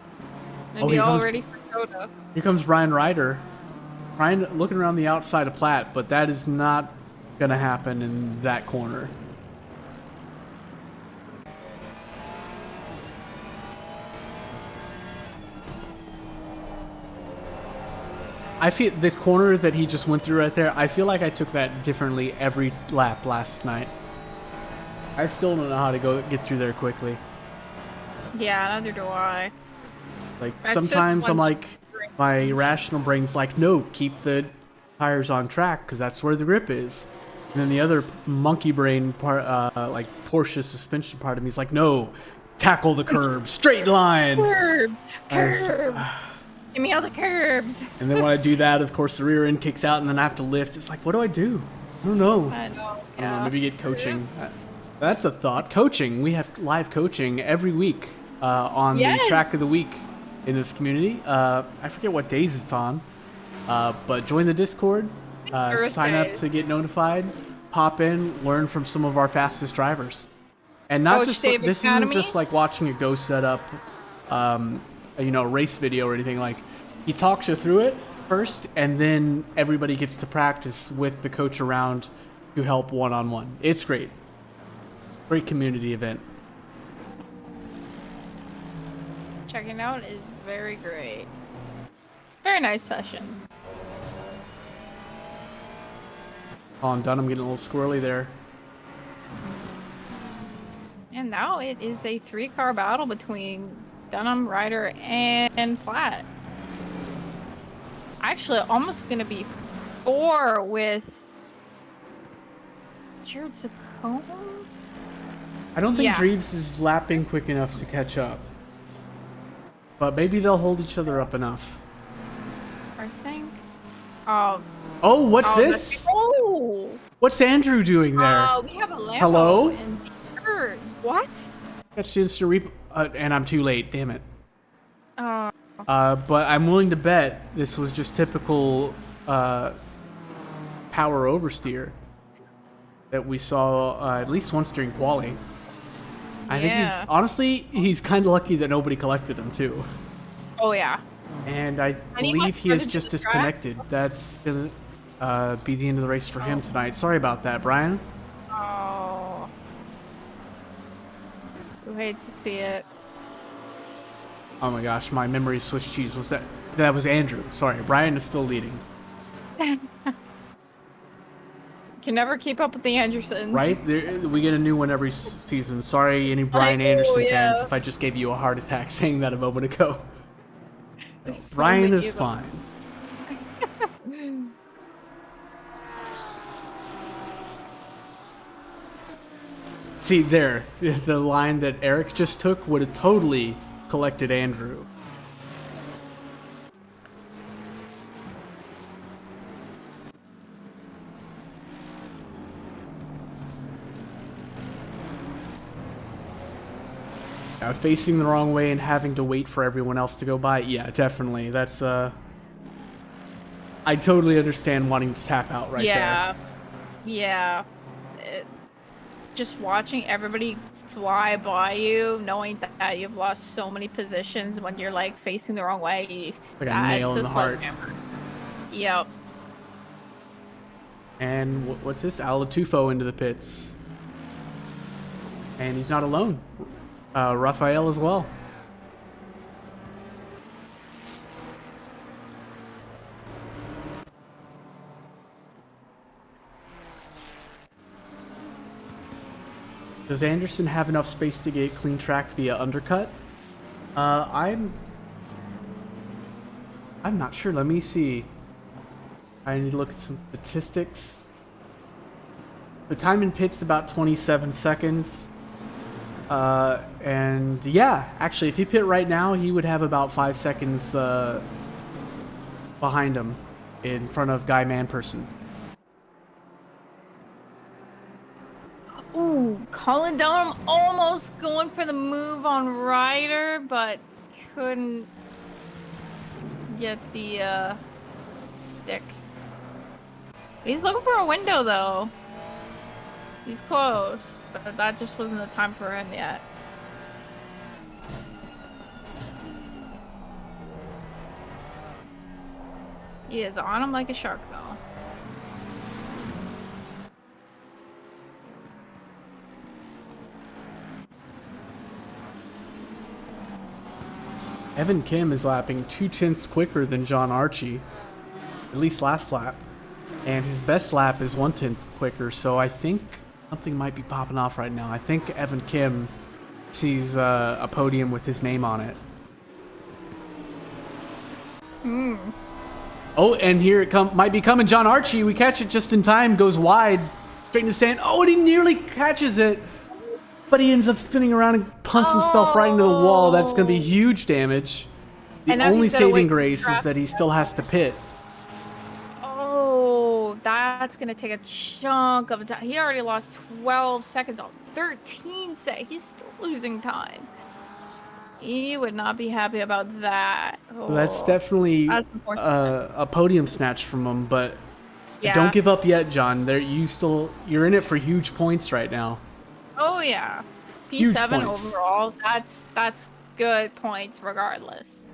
Oh, Maybe all ready for Coda. Here comes Ryan Ryder. Ryan looking around the outside of Platt, but that is not gonna happen in that corner. I feel the corner that he just went through right there, I feel like I took that differently every lap last night. I still don't know how to get through there quickly. Yeah, neither do I. Like, That's sometimes just I'm one like, my rational brain's like, no, keep the tires on track because that's where the grip is. And then the other monkey brain part, like Porsche suspension part of me is like, no, tackle the curb, straight line. Curb. Give me all the curbs. And then when I do that, of course, the rear end kicks out and then I have to lift. It's like, what do I do? I don't know. I know. I don't know, maybe get coaching. That's a thought. Coaching. We have live coaching every week on the track of the week in this community. I forget what days it's on, but join the Discord, sign up to get notified, pop in, learn from some of our fastest drivers. And not Coach just Dave this Academy? isn't just like watching a go set up, race video or anything. Like, he talks you through it first, and then everybody gets to practice with the coach around to help one-on-one. It's great. Great community event. Checking out is very great. Very nice sessions. Colin Dunham getting a little squirrely there. And now it is a 3-car battle between Dunham, Ryder, and Platt. Actually, almost going to be 4 with Jared Sacone? I don't think Dreves is lapping quick enough to catch up. But maybe they'll hold each other up enough. I think. Oh, what's this? What's Andrew doing there? We have a Lambo. Hello? And what? Catch the instant and I'm too late. Damn it. Oh. But I'm willing to bet this was just typical power oversteer that we saw at least once during quali. I think he's kind of lucky that nobody collected him too. Oh yeah. And I believe he is just disconnected. That's gonna be the end of the race for him tonight. Sorry about that, Brian. Oh. I hate to see it. Oh my gosh, my memory Swiss cheese was that was Andrew. Sorry, Brian is still leading. Can never keep up with the Andersons. Right? We get a new one every season. Sorry, any Brian Anderson fans, if I just gave you a heart attack saying that a moment ago. No, Brian is fine. See, there, the line that Eric just took would have totally collected Andrew. Facing the wrong way and having to wait for everyone else to go by, yeah, definitely. That's, I totally understand wanting to tap out right there. Yeah. Just watching everybody fly by you, knowing that you've lost so many positions when you're, like, facing the wrong way. Like a nail in the heart. Yep. And what's this? Alatufo into the pits. And he's not alone. Raphael as well. Does Anderson have enough space to get clean track via undercut? I'm not sure. Let me see. I need to look at some statistics. The time in pit's about 27 seconds. And yeah, actually, if he pit right now, he would have about 5 seconds behind him in front of Guy Manperson. Ooh, Colin Dunham almost going for the move on Ryder, but couldn't get the stick. He's looking for a window though. He's close, but that just wasn't the time for him yet. He is on him like a shark though. Evan Kim is lapping 2/10 quicker than John Archie, at least last lap. And his best lap is 1/10 quicker, so I think something might be popping off right now. I think Evan Kim sees a podium with his name on it. Oh, and here it might be coming. John Archie, we catch it just in time, goes wide, straight in the sand. Oh, and he nearly catches it, but he ends up spinning around and punts himself right into the wall. That's going to be huge damage. The only saving grace is that he still has to pit. Oh, that's going to take a chunk of time. He already lost 12 seconds, 13 seconds. He's still losing time. He would not be happy about that. Oh, that's definitely a podium snatch from him, but yeah. Don't give up yet, John. You're in it for huge points right now. Oh yeah, P7 overall. That's good points regardless.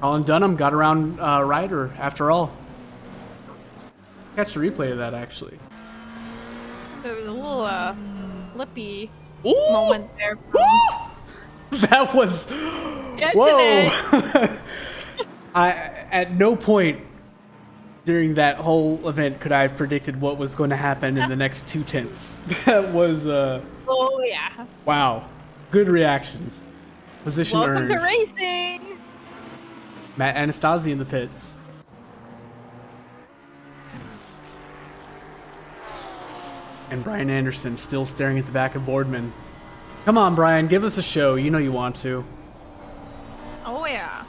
Colin Dunham got around Ryder after all. Catch the replay of that actually. There was a little flippy moment there. That was. Whoa! At no point during that whole event could I have predicted what was going to happen in the next 2/10. That was. Oh yeah. Wow, good reactions. Position earned. Welcome to racing. Matt Anastasi in the pits. And Brian Anderson still staring at the back of Boardman. Come on, Brian, give us a show. You know you want to. Oh yeah.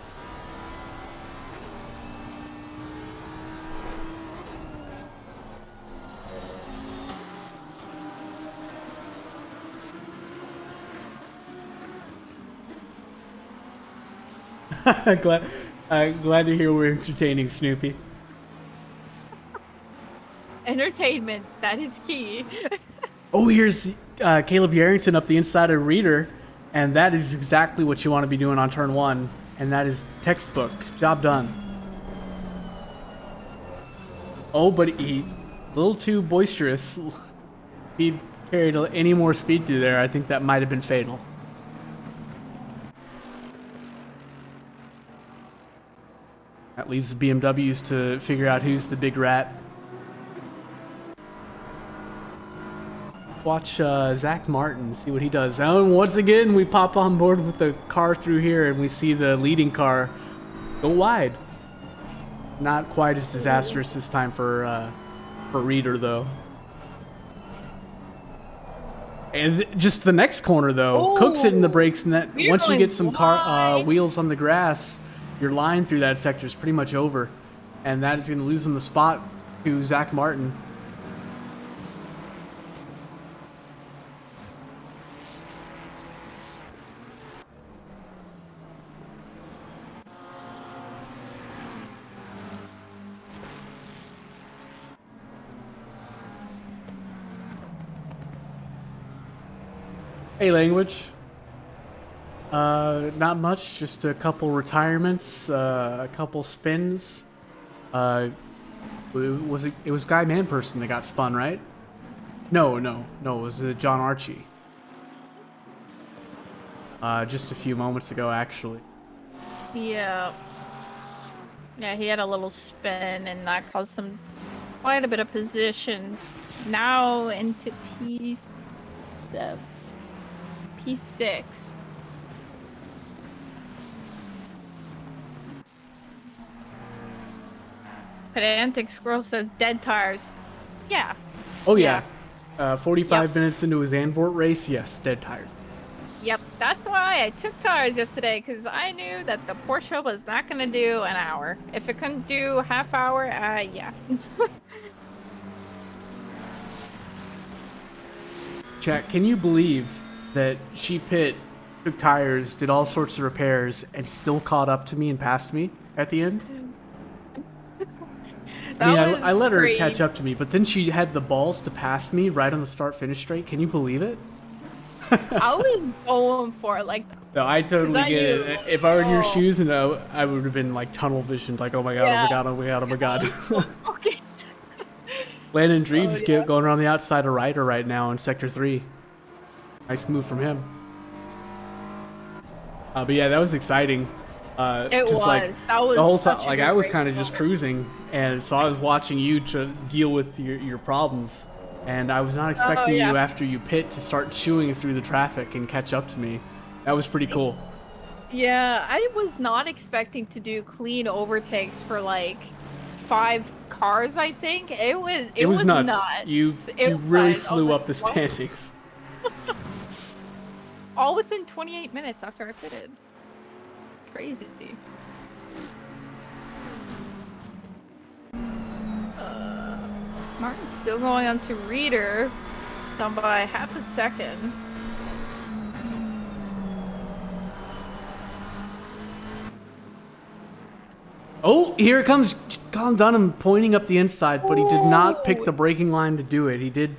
Glad to hear we're entertaining, Snoopy. Entertainment, that is key. Oh, here's Caleb Yarrington up the inside of Reader, and that is exactly what you want to be doing on turn 1, and that is textbook. Job done. Oh, but he a little too boisterous. If he carried any more speed through there, I think that might have been fatal. That leaves the BMWs to figure out who's the big rat. Watch Zach Martin, see what he does. And once again, we pop on board with the car through here, and we see the leading car go wide. Not quite as disastrous this time for Reader, though. And just the next corner, though, Ooh. Cook's hitting the brakes, and that You're once you going get some car wide. wheels on the grass, your line through that sector is pretty much over, and that is going to lose him the spot to Zach Martin. Hey, language. Not much. Just a couple retirements, a couple spins. It was Guy Manperson that got spun, right? No. It was John Archie. Just a few moments ago, actually. Yeah. Yeah, he had a little spin, and that caused some quite a bit of positions. Now into P6. Pedantic Squirrel says dead tires. Yeah. Oh yeah. 45 minutes into his Zandvoort race, yes, dead tires. Yep. That's why I took tires yesterday, because I knew that the Porsche was not going to do an hour. If it couldn't do half hour, yeah. Chat, can you believe that she took tires, did all sorts of repairs, and still caught up to me and passed me at the end? I let her catch up to me, but then she had the balls to pass me right on the start-finish straight. Can you believe it? I was going for it, like. No, I totally I get knew. it. If I were in your shoes, and I would have been like tunnel visioned, like, oh my god, Yeah. oh my god, oh my god, oh my god. Okay. Landon Dreves yeah. going around the outside of Ryder right now in Sector 3. Nice move from him. But yeah, that was exciting. It was. Like, that was the whole such time. a Like good I was race kind of just moment. cruising, and so I was watching you to deal with your problems, and I was not expecting yeah. you after you pit to start chewing through the traffic and catch up to me. That was pretty cool. Yeah, I was not expecting to do clean overtakes for like 5 cars. I think it was nuts. You really was. flew I was up the like, what? standings. All within 28 minutes after I pitted. Crazy. Martin's still going on to Reader, down by half a second. Oh, here comes Colin Dunham pointing up the inside, but he did not pick the braking line to do it. He did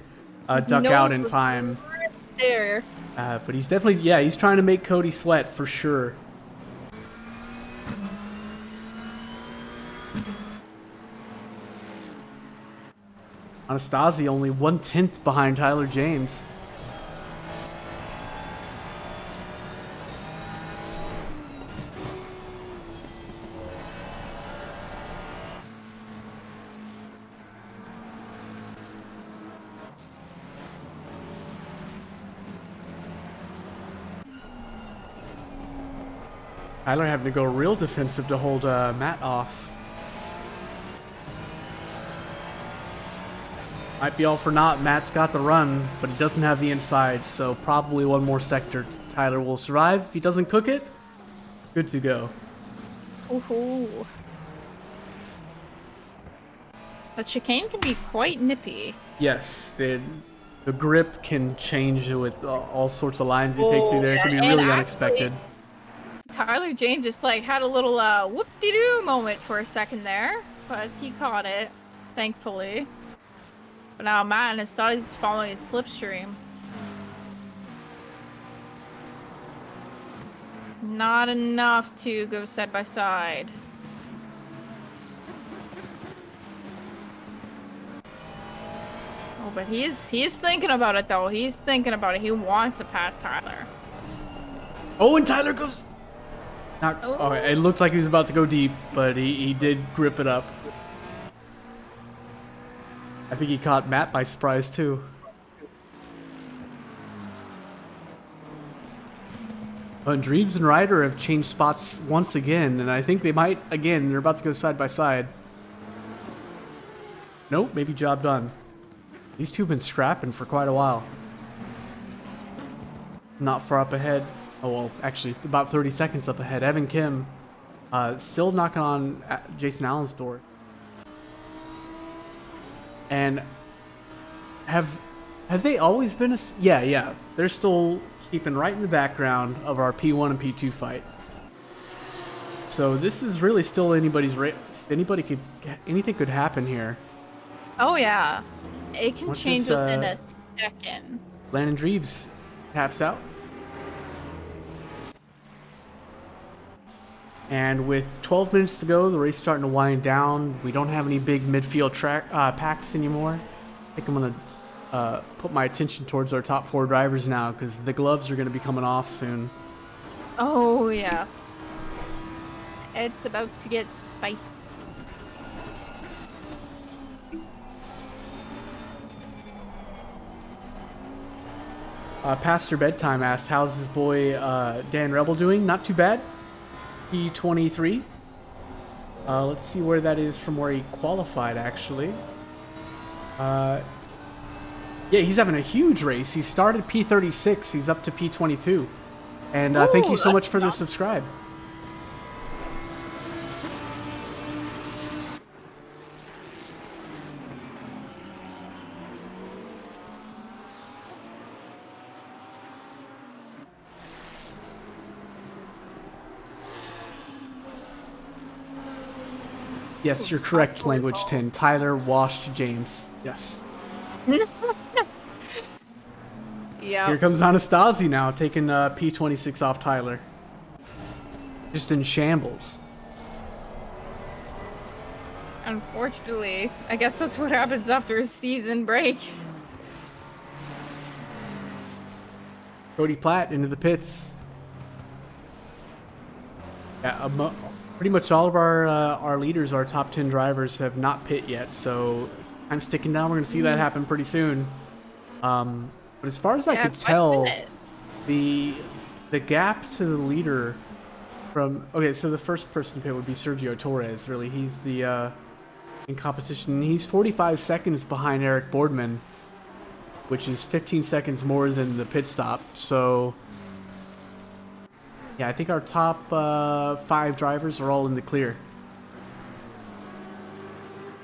duck out in time. Right there. But he's definitely, he's trying to make Cody sweat for sure. Anastasi only 1/10 behind Tyler James. Tyler having to go real defensive to hold Matt off. Might be all for naught. Matt's got the run, but he doesn't have the inside, so probably one more sector. Tyler will survive. If he doesn't cook it, good to go. Ooh. That chicane can be quite nippy. Yes, the grip can change with all sorts of lines you take through there. It can be And really actually, unexpected. Tyler James just like had a little whoop-de-doo moment for a second there, but he caught it, thankfully. But now Matt and his thought he's following his slipstream. Not enough to go side by side. Oh, but he's thinking about it though. He's thinking about it. He wants to pass Tyler. Oh, and Tyler goes. Not. Oh, it looked like he was about to go deep, but he did grip it up. I think he caught Matt by surprise too. But Dreves and Ryder have changed spots once again, and I think they might again. They're about to go side by side. Nope, maybe job done. These two have been scrapping for quite a while. Not far up ahead. Oh, well, actually, about 30 seconds up ahead. Evan Kim still knocking on Jason Allen's door. And have they always been a... Yeah. They're still keeping right in the background of our P1 and P2 fight. So this is really still anybody's race. Anything could happen here. Oh yeah, it can Once change this, within a second. Landon Dreves taps out. And with 12 minutes to go, the race is starting to wind down. We don't have any big midfield packs anymore. I think I'm going to put my attention towards our top 4 drivers now because the gloves are going to be coming off soon. Oh yeah, it's about to get spicy. Pastor Bedtime asked, how's his boy Dan Rebel doing? Not too bad. P23. Let's see where that is from where he qualified, actually. Yeah, he's having a huge race. He started P36. He's up to P22. And thank you so much for the subscribe. Yes, you're correct, Language 10. Tyler washed James. Yes. Yeah. Here comes Anastasi now, taking P26 off Tyler. Just in shambles. Unfortunately, I guess that's what happens after a season break. Cody Platt into the pits. Yeah, pretty much all of our leaders, our top 10 drivers, have not pit yet, so I'm sticking down. We're going to see that happen pretty soon. But as far as I could tell, the gap to the leader from... Okay, so the first person to pit would be Sergio Torres, really. He's the in competition. He's 45 seconds behind Eric Boardman, which is 15 seconds more than the pit stop, so... Yeah, I think our top 5 drivers are all in the clear.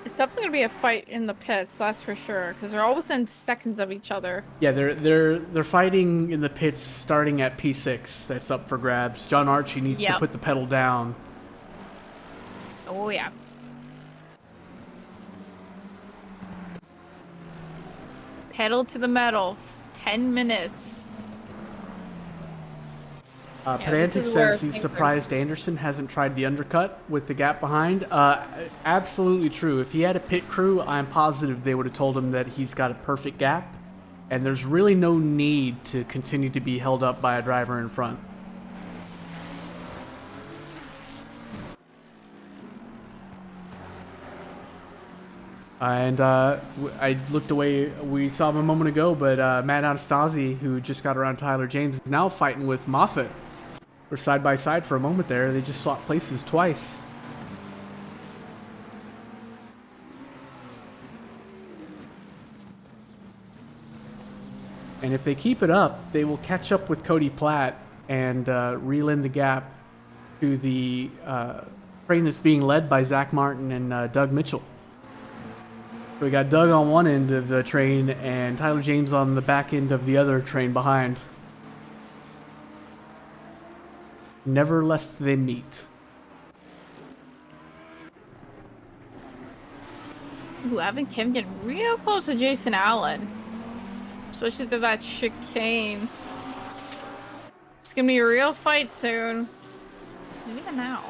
It's definitely gonna be a fight in the pits, that's for sure, because they're all within seconds of each other. Yeah, they're fighting in the pits starting at P6. That's up for grabs. John Archie needs to put the pedal down. Oh yeah. Pedal to the metal. 10 minutes. Pedantic says he's surprised Anderson hasn't tried the undercut with the gap behind. Absolutely true. If he had a pit crew, I'm positive they would have told him that he's got a perfect gap, and there's really no need to continue to be held up by a driver in front. And I looked away. We saw him a moment ago, but Matt Anastasi, who just got around Tyler James, is now fighting with Moffitt. We're side by side for a moment there. They just swapped places twice. And if they keep it up, they will catch up with Cody Platt and reel in the gap to the train that's being led by Zach Martin and Doug Mitchell. So we got Doug on one end of the train and Tyler James on the back end of the other train behind. Never lest they meet. Ooh, Evan Kim getting real close to Jason Allen. Especially through that chicane. It's gonna be a real fight soon. Maybe even now.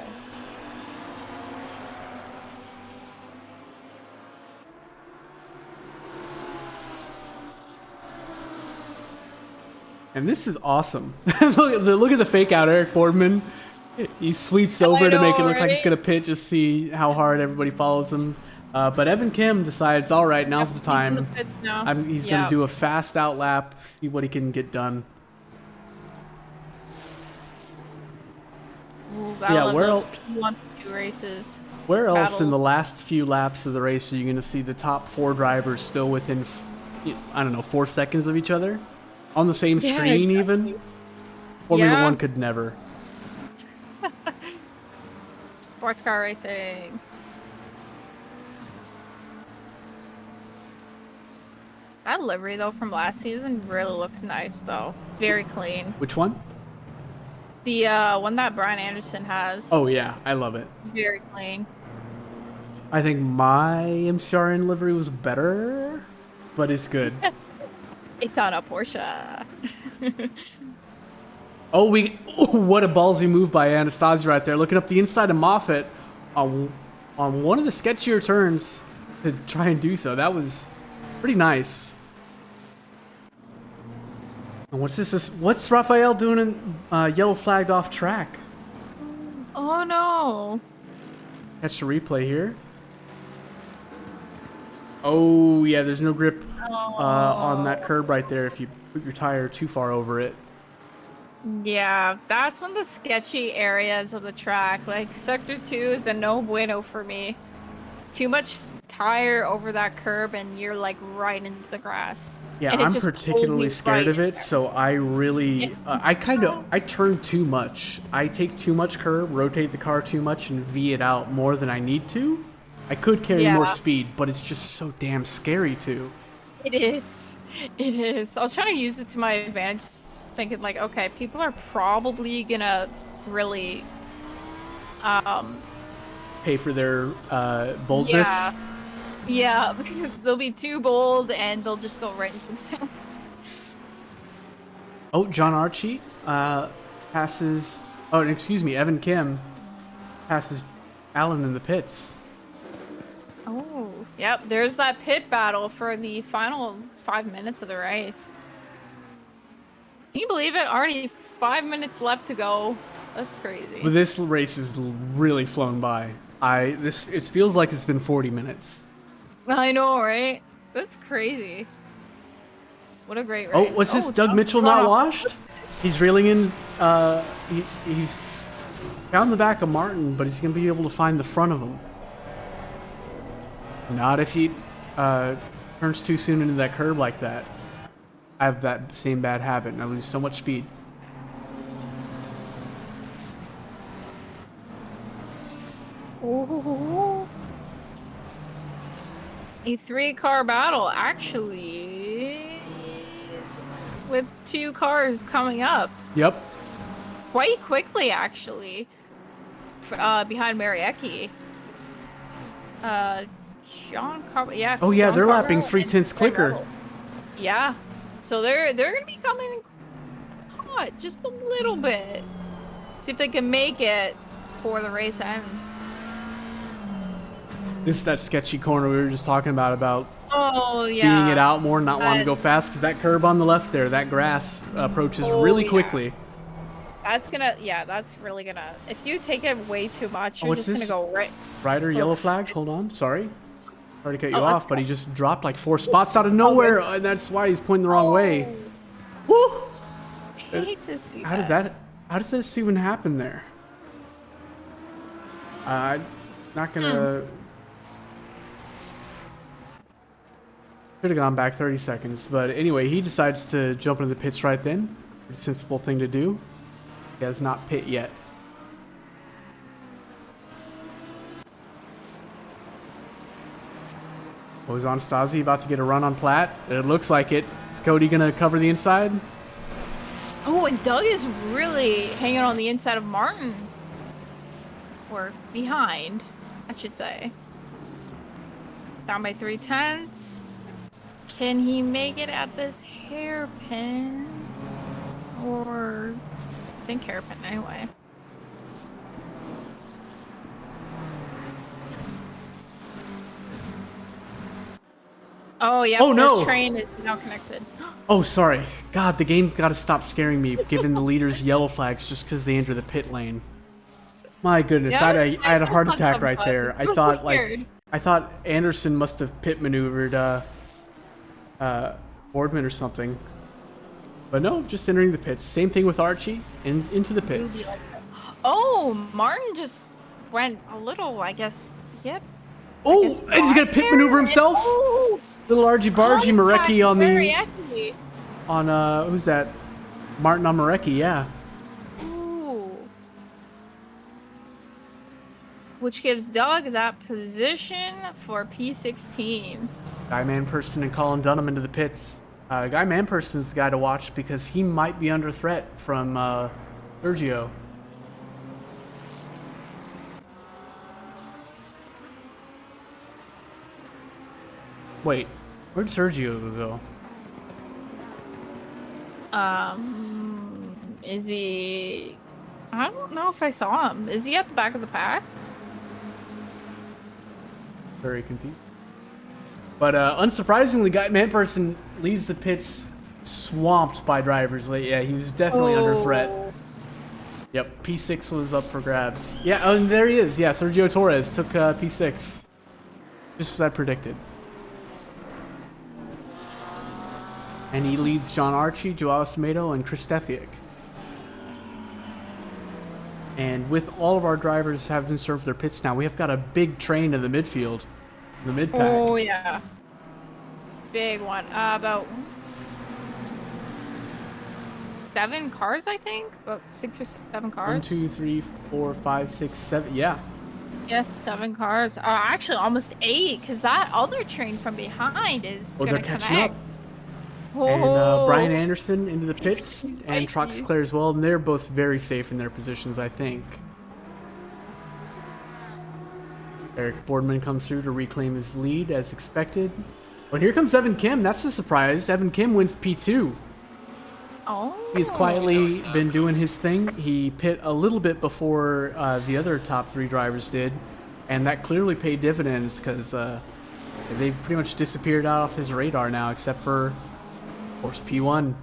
And this is awesome. look at the fake out, Eric Boardman. He sweeps over to make it look like he's going to pit, just see how hard everybody follows him. But Evan Kim decides, all right, now's the time. He's in the pits now. He's going to do a fast out lap, see what he can get done. Ooh, Yeah, where those else? P1, P2 races. Where else in battles. the last few laps of the race are you going to see the top 4 drivers still within, 4 seconds of each other? On the same Yeah, screen, exactly. even? Formula Yeah. 1 could never. Sports car racing. That livery though from last season really looks nice though. Very clean. Which one? The one that Brian Anderson has. Oh, yeah. I love it. Very clean. I think my MCRN livery was better, but it's good. It's on a Porsche. Oh, what a ballsy move by Anastasia right there, looking up the inside of Moffitt on one of the sketchier turns to try and do so. That was pretty nice. And what's Raphael doing in yellow flagged off track? Oh no. Catch the replay here. Oh yeah, there's no grip on that curb right there if you put your tire too far over it. Yeah, that's one of the sketchy areas of the track. Like sector 2 is a no bueno for me. Too much tire over that curb and you're like right into the grass. Yeah, And it I'm just pulls particularly you scared right of in it, there. so I really, I turn too much. I take too much curb, rotate the car too much, and V it out more than I need to. I could carry more Yeah. speed, but it's just so damn scary too. It is. It is. I was trying to use it to my advantage, thinking like, okay, people are probably gonna really, Pay for their boldness. yeah, because they'll be too bold and they'll just go right into the path. Oh, John Archie passes. Oh, and excuse me, Evan Kim passes Allen in the pits. Oh, yep. There's that pit battle for the final 5 minutes of the race. Can you believe it? Already 5 minutes left to go. That's crazy. But this race is really flown by. It feels like it's been 40 minutes. I know, right? That's crazy. What a great race. Oh, was this Doug Mitchell not washed? He's reeling in. He's found the back of Martin, but he's gonna be able to find the front of him. Not if he turns too soon into that curb like that. I have that same bad habit, and I lose so much speed. Ooh. A 3-car battle, actually, with 2 cars coming up Yep. quite quickly, actually, behind Mariecki. John Carver, yeah. Oh yeah, John they're lapping Carver 3/10 and quicker. Rebel. Yeah, so they're gonna be coming in hot just a little bit. See if they can make it before the race ends. This is that sketchy corner we were just talking about Oh yeah. being it out more, not wanting to go That- fast, because that curb on the left there, that grass approaches Oh, really yeah. quickly. That's gonna, yeah, that's really gonna. If you take it way too much, you're what's just this? gonna go right. Rider yellow Oh. flag. Hold on, sorry to cut you Oh, that's off, but he fine. just dropped like 4 spots out of nowhere, and that's why he's pointing the wrong way. Woo! I hate to see How does this even happen there? Not gonna. Should have gone back 30 seconds, but anyway, he decides to jump into the pits right then. Pretty sensible thing to do. He has not pit yet. Ozan Stasi about to get a run on Platt. It looks like it. Is Cody going to cover the inside? Oh, and Doug is really hanging on the inside of Martin. Or behind, I should say. Down by 3/10. Can he make it at this hairpin? Or, I think hairpin anyway. Oh, yeah. Oh, no. This train is now connected. Oh, sorry. God, the game got to stop scaring me, giving the leaders yellow flags just because they enter the pit lane. My goodness, Yeah, I had a heart attack right but there. it's so weird. I thought Anderson must have pit maneuvered Boardman or something. But no, just entering the pits. Same thing with Archie, into the pits. Oh, Martin just went a little, I guess, yep. Oh, and he's gonna pit maneuver himself. Oh, Little Argy Bargy Marecki on very the accurate. on who's that? Martin on Marecki, yeah. Ooh. Which gives Doug that position for P16. Guy Manperson and Colin Dunham into the pits. Guy Manperson's the guy to watch because he might be under threat from Sergio. Wait, where'd Sergio go? Is he... I don't know if I saw him. Is he at the back of the pack? Very confused. But unsurprisingly, Guy Manperson leaves the pits swamped by drivers. Like, yeah, he was definitely under threat. Yep, P6 was up for grabs. Yeah, oh, and there he is. Yeah, Sergio Torres took P6. Just as I predicted. And he leads John Archie, Joao Semedo, and Chris Stefiak. And with all of our drivers having served their pits now, we have got a big train in the midfield. The mid-pack. Oh, yeah. Big one. About 7 cars, I think? About 6 or 7 cars? 1, 2, 3, 4, 5, 6, 7. Yeah. Yes, 7 cars. Actually, almost 8, because that other train from behind is Oh, going they're to catching connect. up. Oh. And Brian Anderson into the pits, Spiky. and Troxclair as well. And they're both very safe in their positions, I think. Eric Boardman comes through to reclaim his lead as expected. But here comes Evan Kim. That's a surprise. Evan Kim wins P2. Oh. He's quietly been doing his thing. He pit a little bit before the other top 3 drivers did. And that clearly paid dividends because they've pretty much disappeared off his radar now, except for, of course, P1.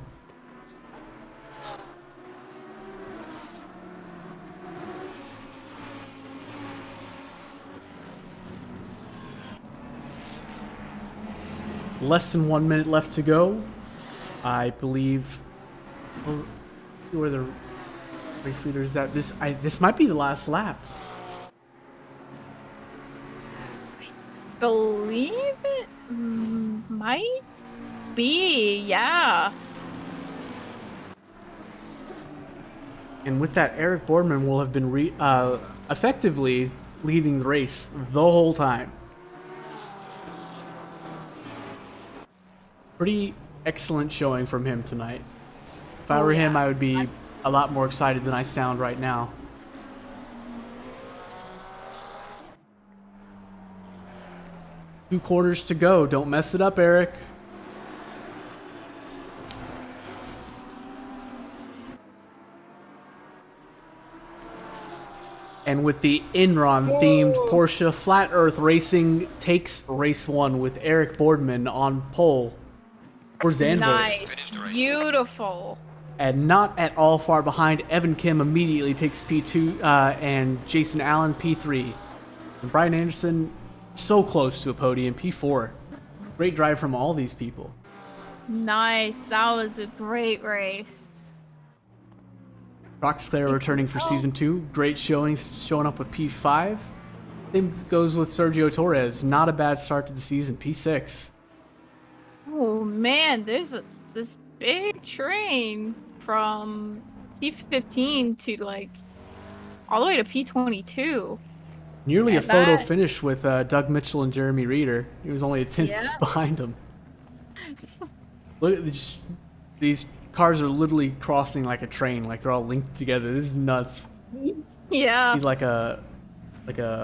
Less than 1 minute left to go. I believe. Oh, who are the race leaders at this? This might be the last lap. Believe it might be, yeah. And with that, Eric Boardman will have been effectively leading the race the whole time. Pretty excellent showing from him tonight. If I were him, I would be a lot more excited than I sound right now. Two quarters to go. Don't mess it up, Eric. And with the Enron-themed Porsche Flat Earth Racing takes race 1 with Eric Boardman on pole for Zandvoort. Nice. Beautiful. And not at all far behind, Evan Kim immediately takes P2 and Jason Allen P3. And Brian Anderson so close to a podium, P4. Great drive from all these people. Nice. That was a great race. Troxclair returning for Season 2. Great showing up with P5. Same goes with Sergio Torres. Not a bad start to the season, P6. Oh man, there's this big train from P15 to like all the way to P22. Nearly a And photo that, finish with Doug Mitchell and Jeremy Reeder. He was only a tenth yeah. behind him. Look at these cars are literally crossing like a train, like they're all linked together. This is nuts. Yeah. Need like a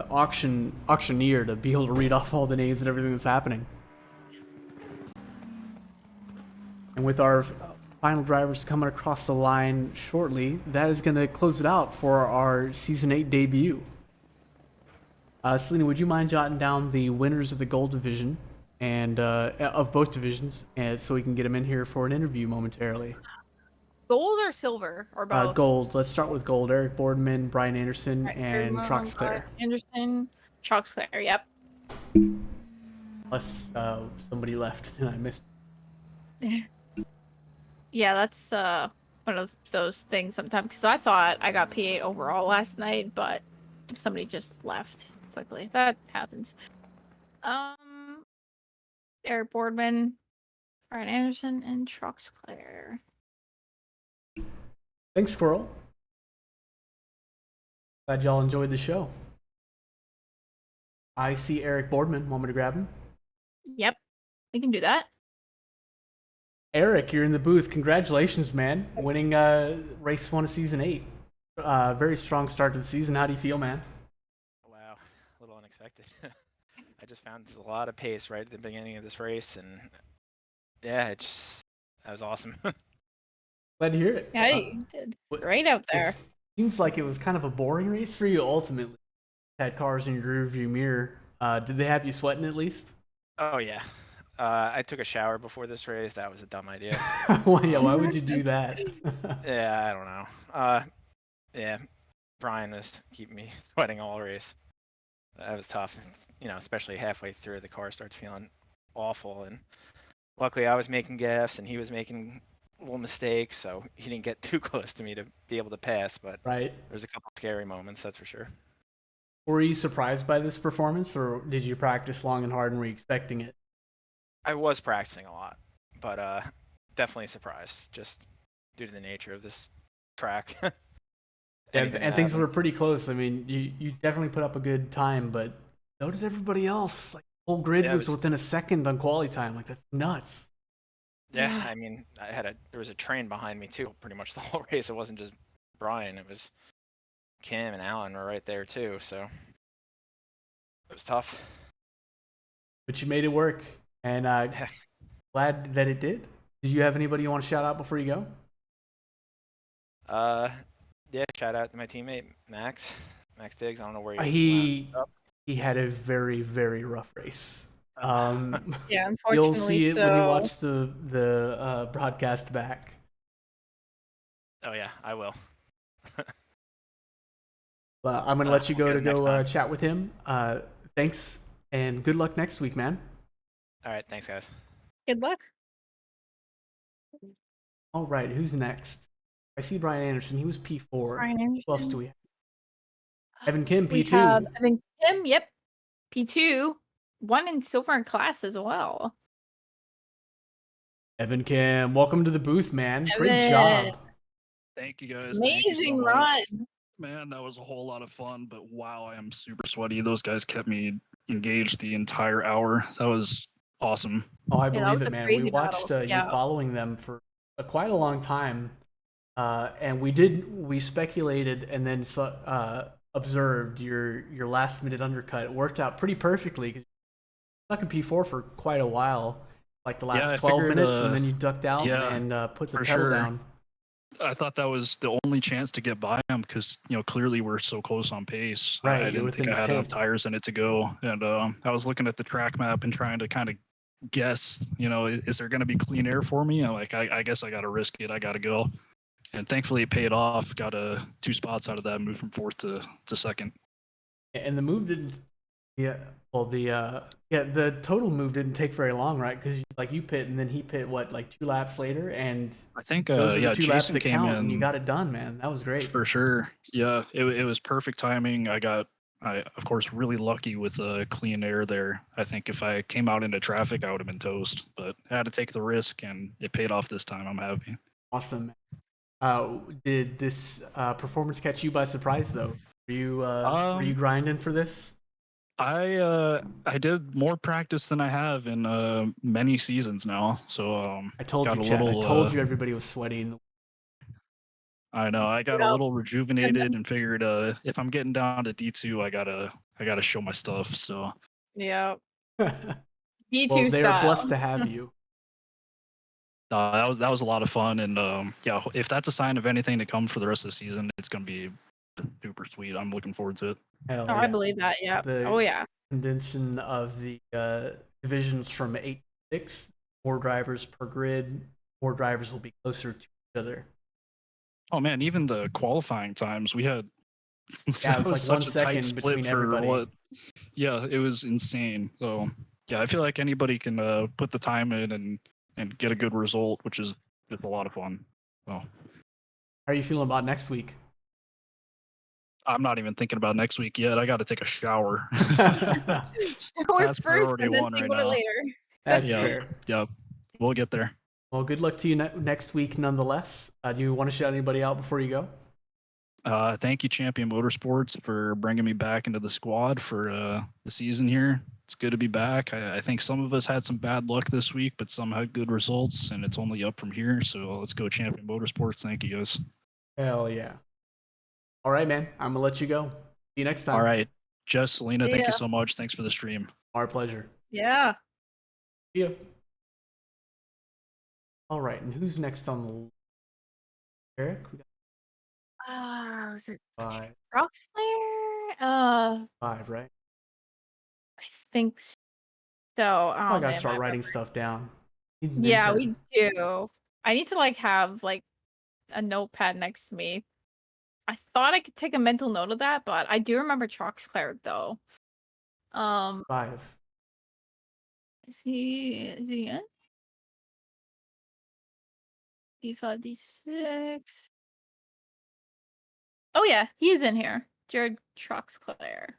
auctioneer to be able to read off all the names and everything that's happening. And with our final drivers coming across the line shortly, that is going to close it out for our Season 8 debut. Selena, would you mind jotting down the winners of the gold division and of both divisions, and so we can get them in here for an interview momentarily? Gold or silver or both? Gold. Let's start with gold. Eric Boardman, Brian Anderson, Right, and Brian Troxclair. Anderson, Troxclair. Yep. Unless somebody left and I missed. Yeah, that's one of those things sometimes. Because I thought I got P8 overall last night, but somebody just left quickly. That happens. Eric Boardman, Brian Anderson, and Troxclair. Thanks, Squirrel. Glad y'all enjoyed the show. I see Eric Boardman. Want me to grab him? Yep, we can do that. Eric, you're in the booth. Congratulations, man. Winning race 1 of Season 8. Very strong start to the season. How do you feel, man? Wow, a little unexpected. I just found a lot of pace right at the beginning of this race, and yeah, that was awesome. Glad to hear it. Yeah, you did great out there. It seems like it was kind of a boring race for you ultimately. Had cars in your rearview mirror. Did they have you sweating at least? Oh yeah, I took a shower before this race. That was a dumb idea. Well, yeah, why would you do that? Yeah, I don't know. Yeah, Brian was keeping me sweating all race. That was tough, especially halfway through, the car starts feeling awful, and luckily I was making gaffes and he was making little mistakes, so he didn't get too close to me to be able to pass. But Right. there's a couple scary moments, that's for sure. Were you surprised by this performance, or did you practice long and hard and were you expecting it? I was practicing a lot, but definitely surprised, just due to the nature of this track. And things were pretty close. I mean, you definitely put up a good time, but so did everybody else. Like, the whole grid was within a second on quality time. Like, that's nuts. Yeah, I mean, there was a train behind me too, pretty much the whole race. It wasn't just Brian; it was Kim and Alan were right there too. So it was tough. But you made it work, and glad that it did. Did you have anybody you want to shout out before you go? Yeah, shout out to my teammate Max Diggs. I don't know where he had a very, very rough race. Yeah, unfortunately, you'll see it when you watch the broadcast back. Oh yeah, I will. But I'm gonna let you go chat with him. Thanks and good luck next week, man. All right, thanks guys. Good luck. All right, who's next? I see Brian Anderson. He was P4. Brian Anderson. Who else do we have? Evan Kim, P2. We have Evan Kim, yep. P2. One in silver in class as well. Evan Kim, welcome to the booth, man. Great job. Thank you guys. Amazing run. Man, that was a whole lot of fun, but wow, I am super sweaty. Those guys kept me engaged the entire hour. That was awesome. Oh, I believe it, man. We watched you following them for quite a long time. And we speculated and then observed your last minute undercut. It worked out pretty perfectly. You stuck in P4 for quite a while, like the last 12 minutes, and then you ducked out and put the pedal down. I thought that was the only chance to get by them because clearly we're so close on pace. Right, I didn't think I had enough tires in it to go, and I was looking at the track map and trying to kind of guess. Is there going to be clean air for me? I guess I got to risk it. I got to go. And thankfully it paid off. Got 2 spots out of that, moved from 4th to 2nd. And the move didn't. Yeah. Well, the total move didn't take very long, right? Because you pit and then he pit 2 laps later, and I think those are the 2 Jason laps that came count, in, and you got it done, man. That was great. For sure. Yeah, it was perfect timing. I of course really lucky with clean air there. I think if I came out into traffic, I would have been toast. But I had to take the risk, and it paid off this time. I'm happy. Awesome. Did this performance catch you by surprise, though? Were you grinding for this? I did more practice than I have in many seasons now. So I told got you, a Chad. I little told you everybody was sweating. I know I got a Yep. little rejuvenated and figured if I'm getting down to D2, I gotta show my stuff. So Yep. Well, D2 they are style. blessed to have you. that was a lot of fun, and yeah, if that's a sign of anything to come for the rest of the season, it's gonna be super sweet. I'm looking forward to it. Hell Oh, yeah. I believe that. Yeah. The Oh yeah. condition of the divisions from 8 to 6, more drivers per grid, more drivers will be closer to each other. Oh man, even the qualifying times we had. Yeah, It it's was like 1 such a tight second split between for everybody. what. Yeah, it was insane. So yeah, I feel like anybody can put the time in and get a good result, which is just a lot of fun. So How are you feeling about next week? I'm not even thinking about next week yet. I got to take a shower. Shower That's first priority and then one think right about it now. later. That's Yep, fair. yep. We'll get there. Well, good luck to you next week nonetheless. Do you want to shout anybody out before you go? Thank you, Champion Motorsports, for bringing me back into the squad for the season here. It's good to be back. I think some of us had some bad luck this week, but some had good results, and it's only up from here. So let's go, Champion Motorsports. Thank you, guys. Hell yeah. All right, man. I'm going to let you go. See you next time. All right. Jess, Selena, thank Yeah. you so much. Thanks for the stream. Our pleasure. Yeah. See ya. All right, and who's next on the list? Eric? We got Was it 5. Roxlair? 5, right? I think so. Oh, I gotta man, start my writing memory. stuff down. Yeah, we do. I need to like have like a notepad next to me. I thought I could take a mental note of that, but I do remember Troxclair though. 5. Is he in? D5, D6. Oh yeah, he is in here. Jared Troxclair.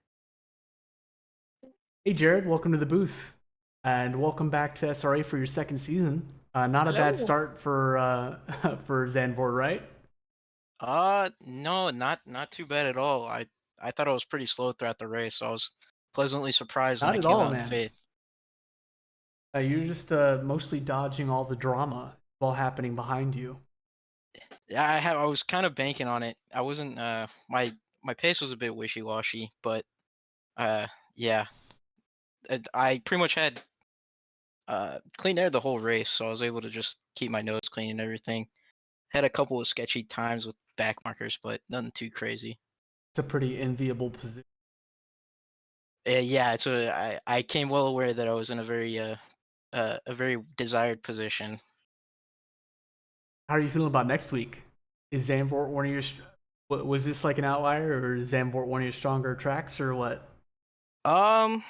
Hey, Jared, welcome to the booth, and welcome back to SRA for your second season. Not a bad Hello. start for for Zandvoort, right? No, not too bad at all. I thought I was pretty slow throughout the race, so I was pleasantly surprised when Not I at came all, out in man. fifth. You're just mostly dodging all the drama all happening behind you. Yeah, I was kind of banking on it. I wasn't my pace was a bit wishy-washy, but yeah, I pretty much had clean air the whole race, so I was able to just keep my nose clean and everything. Had a couple of sketchy times with back markers, but nothing too crazy. It's a pretty enviable position. Yeah, I came well aware that I was in a very desired position. How are you feeling about next week? Is Zandvoort one of your? Was this like an outlier, or is Zandvoort one of your stronger tracks, or what? Um,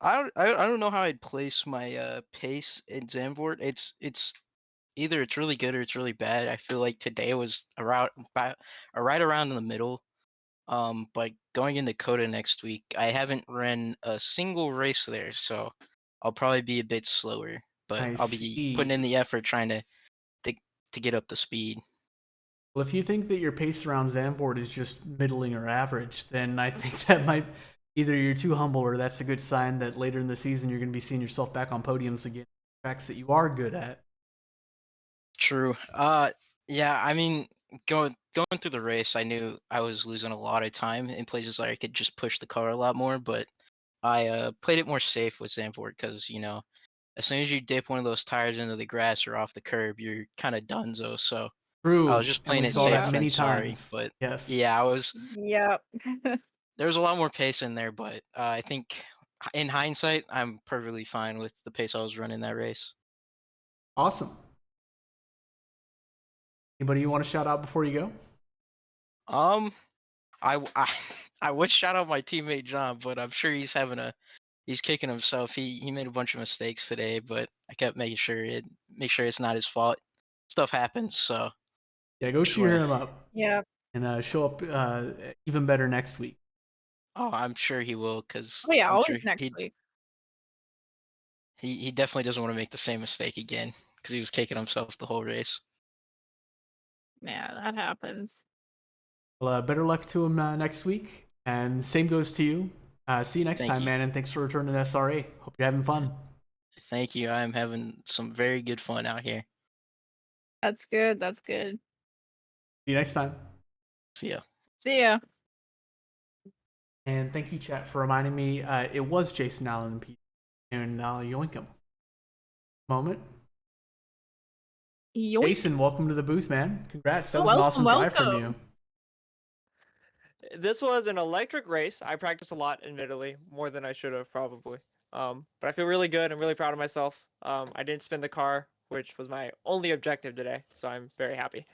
I don't know how I'd place my pace in Zandvoort. It's either it's really good or it's really bad. I feel like today was right around in the middle. But going into Coda next week, I haven't ran a single race there, so I'll probably be a bit slower. But I I'll be putting see. in the effort trying to, to get up to speed. Well, if you think that your pace around Zandvoort is just middling or average, then I think that might either you're too humble or that's a good sign that later in the season you're going to be seeing yourself back on podiums again, tracks that you are good at. True. Yeah. I mean, going through the race, I knew I was losing a lot of time in places where I could just push the car a lot more. But I played it more safe with Zandvoort because as soon as you dip one of those tires into the grass or off the curb, you're kind of donezo. So I True, was just and playing we it saw safe that Yeah. than many sorry. times. But Yes. yeah, Yep. there was a lot more pace in there. But I think in hindsight, I'm perfectly fine with the pace I was running that race. Awesome. Anybody you want to shout out before you go? Um, I I would shout out my teammate John, but I'm sure he's kicking himself. He made a bunch of mistakes today, but I kept make sure it's not his fault. Stuff happens, so Yeah, go just cheer wanna. him up Yep. and show up even better next week. Oh, I'm sure he will, cause Oh yeah, I'm sure always next he week. he definitely doesn't want to make the same mistake again, cause he was kicking himself the whole race. Yeah, that happens. Well, better luck to him next week, and same goes to you. See you next Thank time, you. man, and thanks for returning to SRA. Hope you're having fun. Thank you. I'm having some very good fun out here. That's good. That's good. See you next time. See ya. See ya. And thank you, chat, for reminding me. It was Jason Allen and Pete, and yoink him. Moment. Yoink. Jason, welcome to the booth, man. Congrats. That was an awesome drive from you. This was an electric race. I practiced a lot, admittedly, more than I should have probably. But I feel really good. I'm really proud of myself. I didn't spin the car, which was my only objective today, so I'm very happy.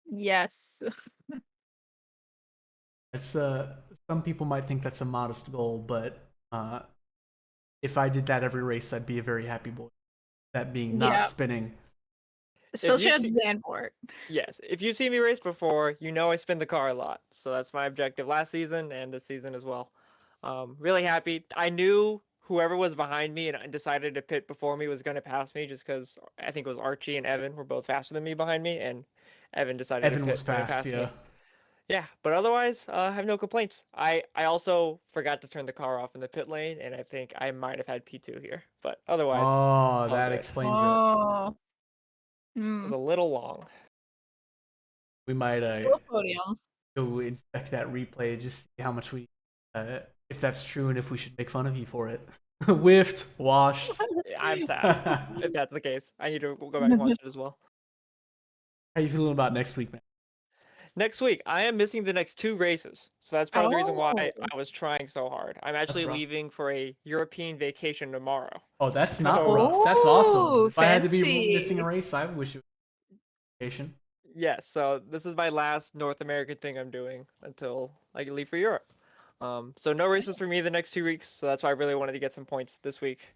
Yes. It's some people might think that's a modest goal, but if I did that every race, I'd be a very happy boy. That being not Yeah. spinning. Especially at see- Zandvoort. Yes, if you've seen me race before, you know I spin the car a lot. So that's my objective last season and this season as well. Really happy. I knew whoever was behind me and decided to pit before me was going to pass me just because I think it was Archie and Evan were both faster than me behind me, and Evan decided Evan to pit was right fast, past yeah. me. Yeah, but otherwise, I have no complaints. I also forgot to turn the car off in the pit lane, and I think I might have had P2 here. But otherwise, Oh, all that good. explains it. Oh. It was Hmm. a little long. We might Cool podium. go inspect that replay, just see how much we, if that's true, and if we should make fun of you for it. Whiffed, washed. I'm sad if that's the case. I need to go back and watch it as well. How you feeling about next week, man? Next week, I am missing the next 2 races, so that's part of the reason why Oh. I was trying so hard. I'm actually rough. leaving for a European vacation tomorrow. Oh, that's So- not rough. That's awesome. Ooh, If I had to be fancy. missing a race, I wish it was vacation. Yes, so this is my last North American thing I'm doing until I can leave for Europe. So no races for me the next 2 weeks, so that's why I really wanted to get some points this week.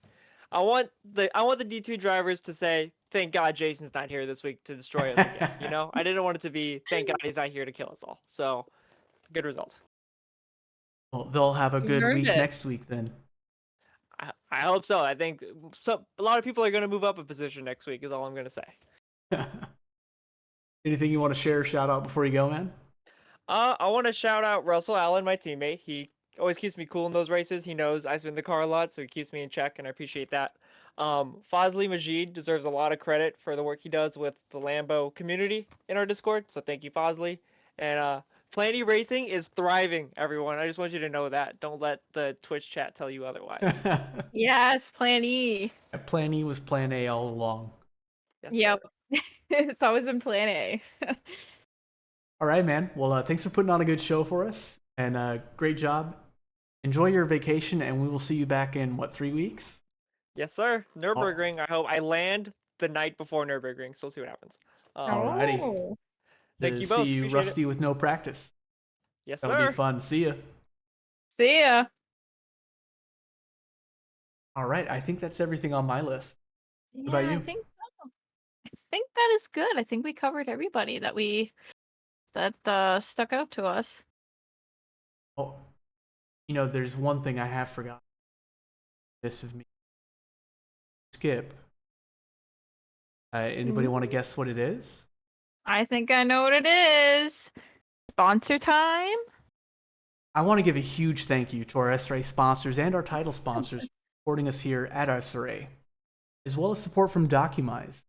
I want the D2 drivers to say, "Thank God Jason's not here this week to destroy us again." You know, I didn't want it to be, "Thank God he's not here to kill us all." So, good result. Well, they'll have a You good earned week it. next week then. I hope so. I think a lot of people are going to move up a position next week. Is all I'm going to say. Anything you want to share or shout out before you go, man? I want to shout out Russell Allen, my teammate. He always keeps me cool in those races. He knows I spin the car a lot, so he keeps me in check, and I appreciate that. Fazli Majid deserves a lot of credit for the work he does with the Lambo community in our Discord, so thank you, Fazli. And Planty Racing is thriving, everyone. I just want you to know that. Don't let the Twitch chat tell you otherwise. Yes, Plan E. Plan E was Plan A all along. Yes, Yep. sir. It's always been Plan A. All right, man. Well, thanks for putting on a good show for us, and great job. Enjoy your vacation, and we will see you back in, 3 weeks? Yes, sir. Nürburgring. I hope I land the night before Nürburgring, so we'll see what happens. Alrighty. Oh. Thank To you both. see you Appreciate it. rusty with no practice. Yes, That'll sir. be fun. See ya. See ya. All right, I think that's everything on my list. Yeah, about I you? think so. I think that is good. I think we covered everybody that stuck out to us. Oh, there's one thing I have forgotten. This of me. Skip. Anybody want to guess what it is? I think I know what it is. Sponsor time. I want to give a huge thank you to our SRA sponsors and our title sponsors for supporting us here at SRA, as well as support from Documize,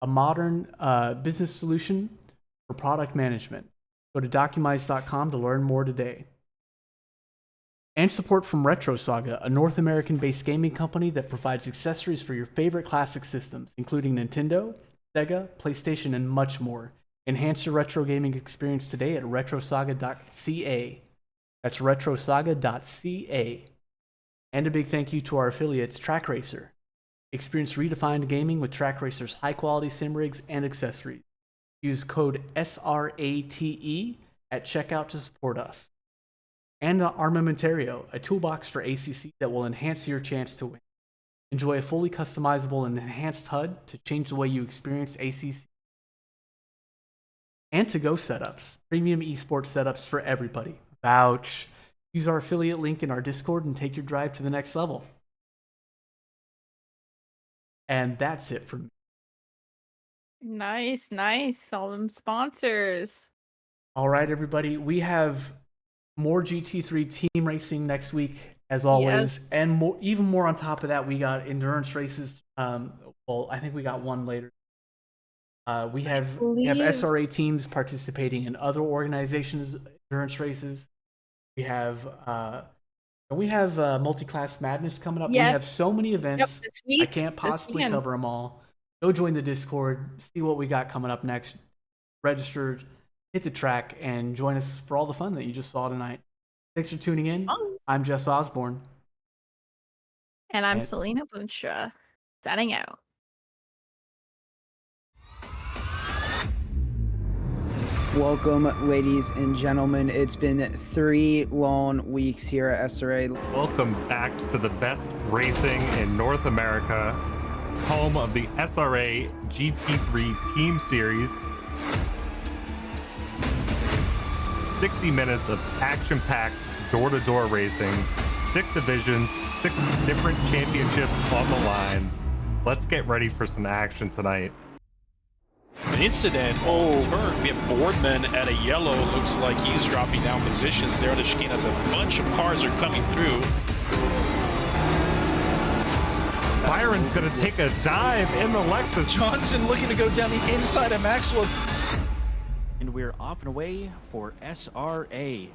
a modern business solution for product management. Go to documize.com to learn more today. And support from Retro Saga, a North American-based gaming company that provides accessories for your favorite classic systems, including Nintendo, Sega, PlayStation, and much more. Enhance your retro gaming experience today at retrosaga.ca. That's retrosaga.ca. And a big thank you to our affiliates, Track Racer. Experience redefined gaming with Track Racer's high-quality sim rigs and accessories. Use code SRATE at checkout to support us. And Armamentario, a toolbox for ACC that will enhance your chance to win. Enjoy a fully customizable and enhanced HUD to change the way you experience ACC. And to-go setups, premium esports setups for everybody. Vouch. Use our affiliate link in our Discord and take your drive to the next level. And that's it for me. Nice, nice. All them sponsors. All right, everybody. We have more GT3 team racing next week, as always, and more, even more on top of that. We got endurance races. Well, I think we got one later. We have SRA teams participating in other organizations' endurance races. We have multi-class madness coming up. Yes. We have so many events. This week, I can't possibly weekend. cover them all. Go join the Discord, see what we got coming up next. Register, hit the track, and join us for all the fun that you just saw tonight. Thanks for tuning in. Oh. I'm Jess Osborne. And I'm Selena Boonstra, signing out. Welcome, ladies and gentlemen. It's been 3 long weeks here at SRA. Welcome back to the best racing in North America, home of the SRA GT3 Team Series. 60 minutes of action-packed door-to-door racing, 6 divisions, 6 different championships on the line. Let's get ready for some action tonight. An incident on turn. We have Boardman at a yellow. Looks like he's dropping down positions there. The chicane has a bunch of cars are coming through. Byron's going to take a dive in the Lexus. Johnson looking to go down the inside of Maxwell. And we're off and away for SRA.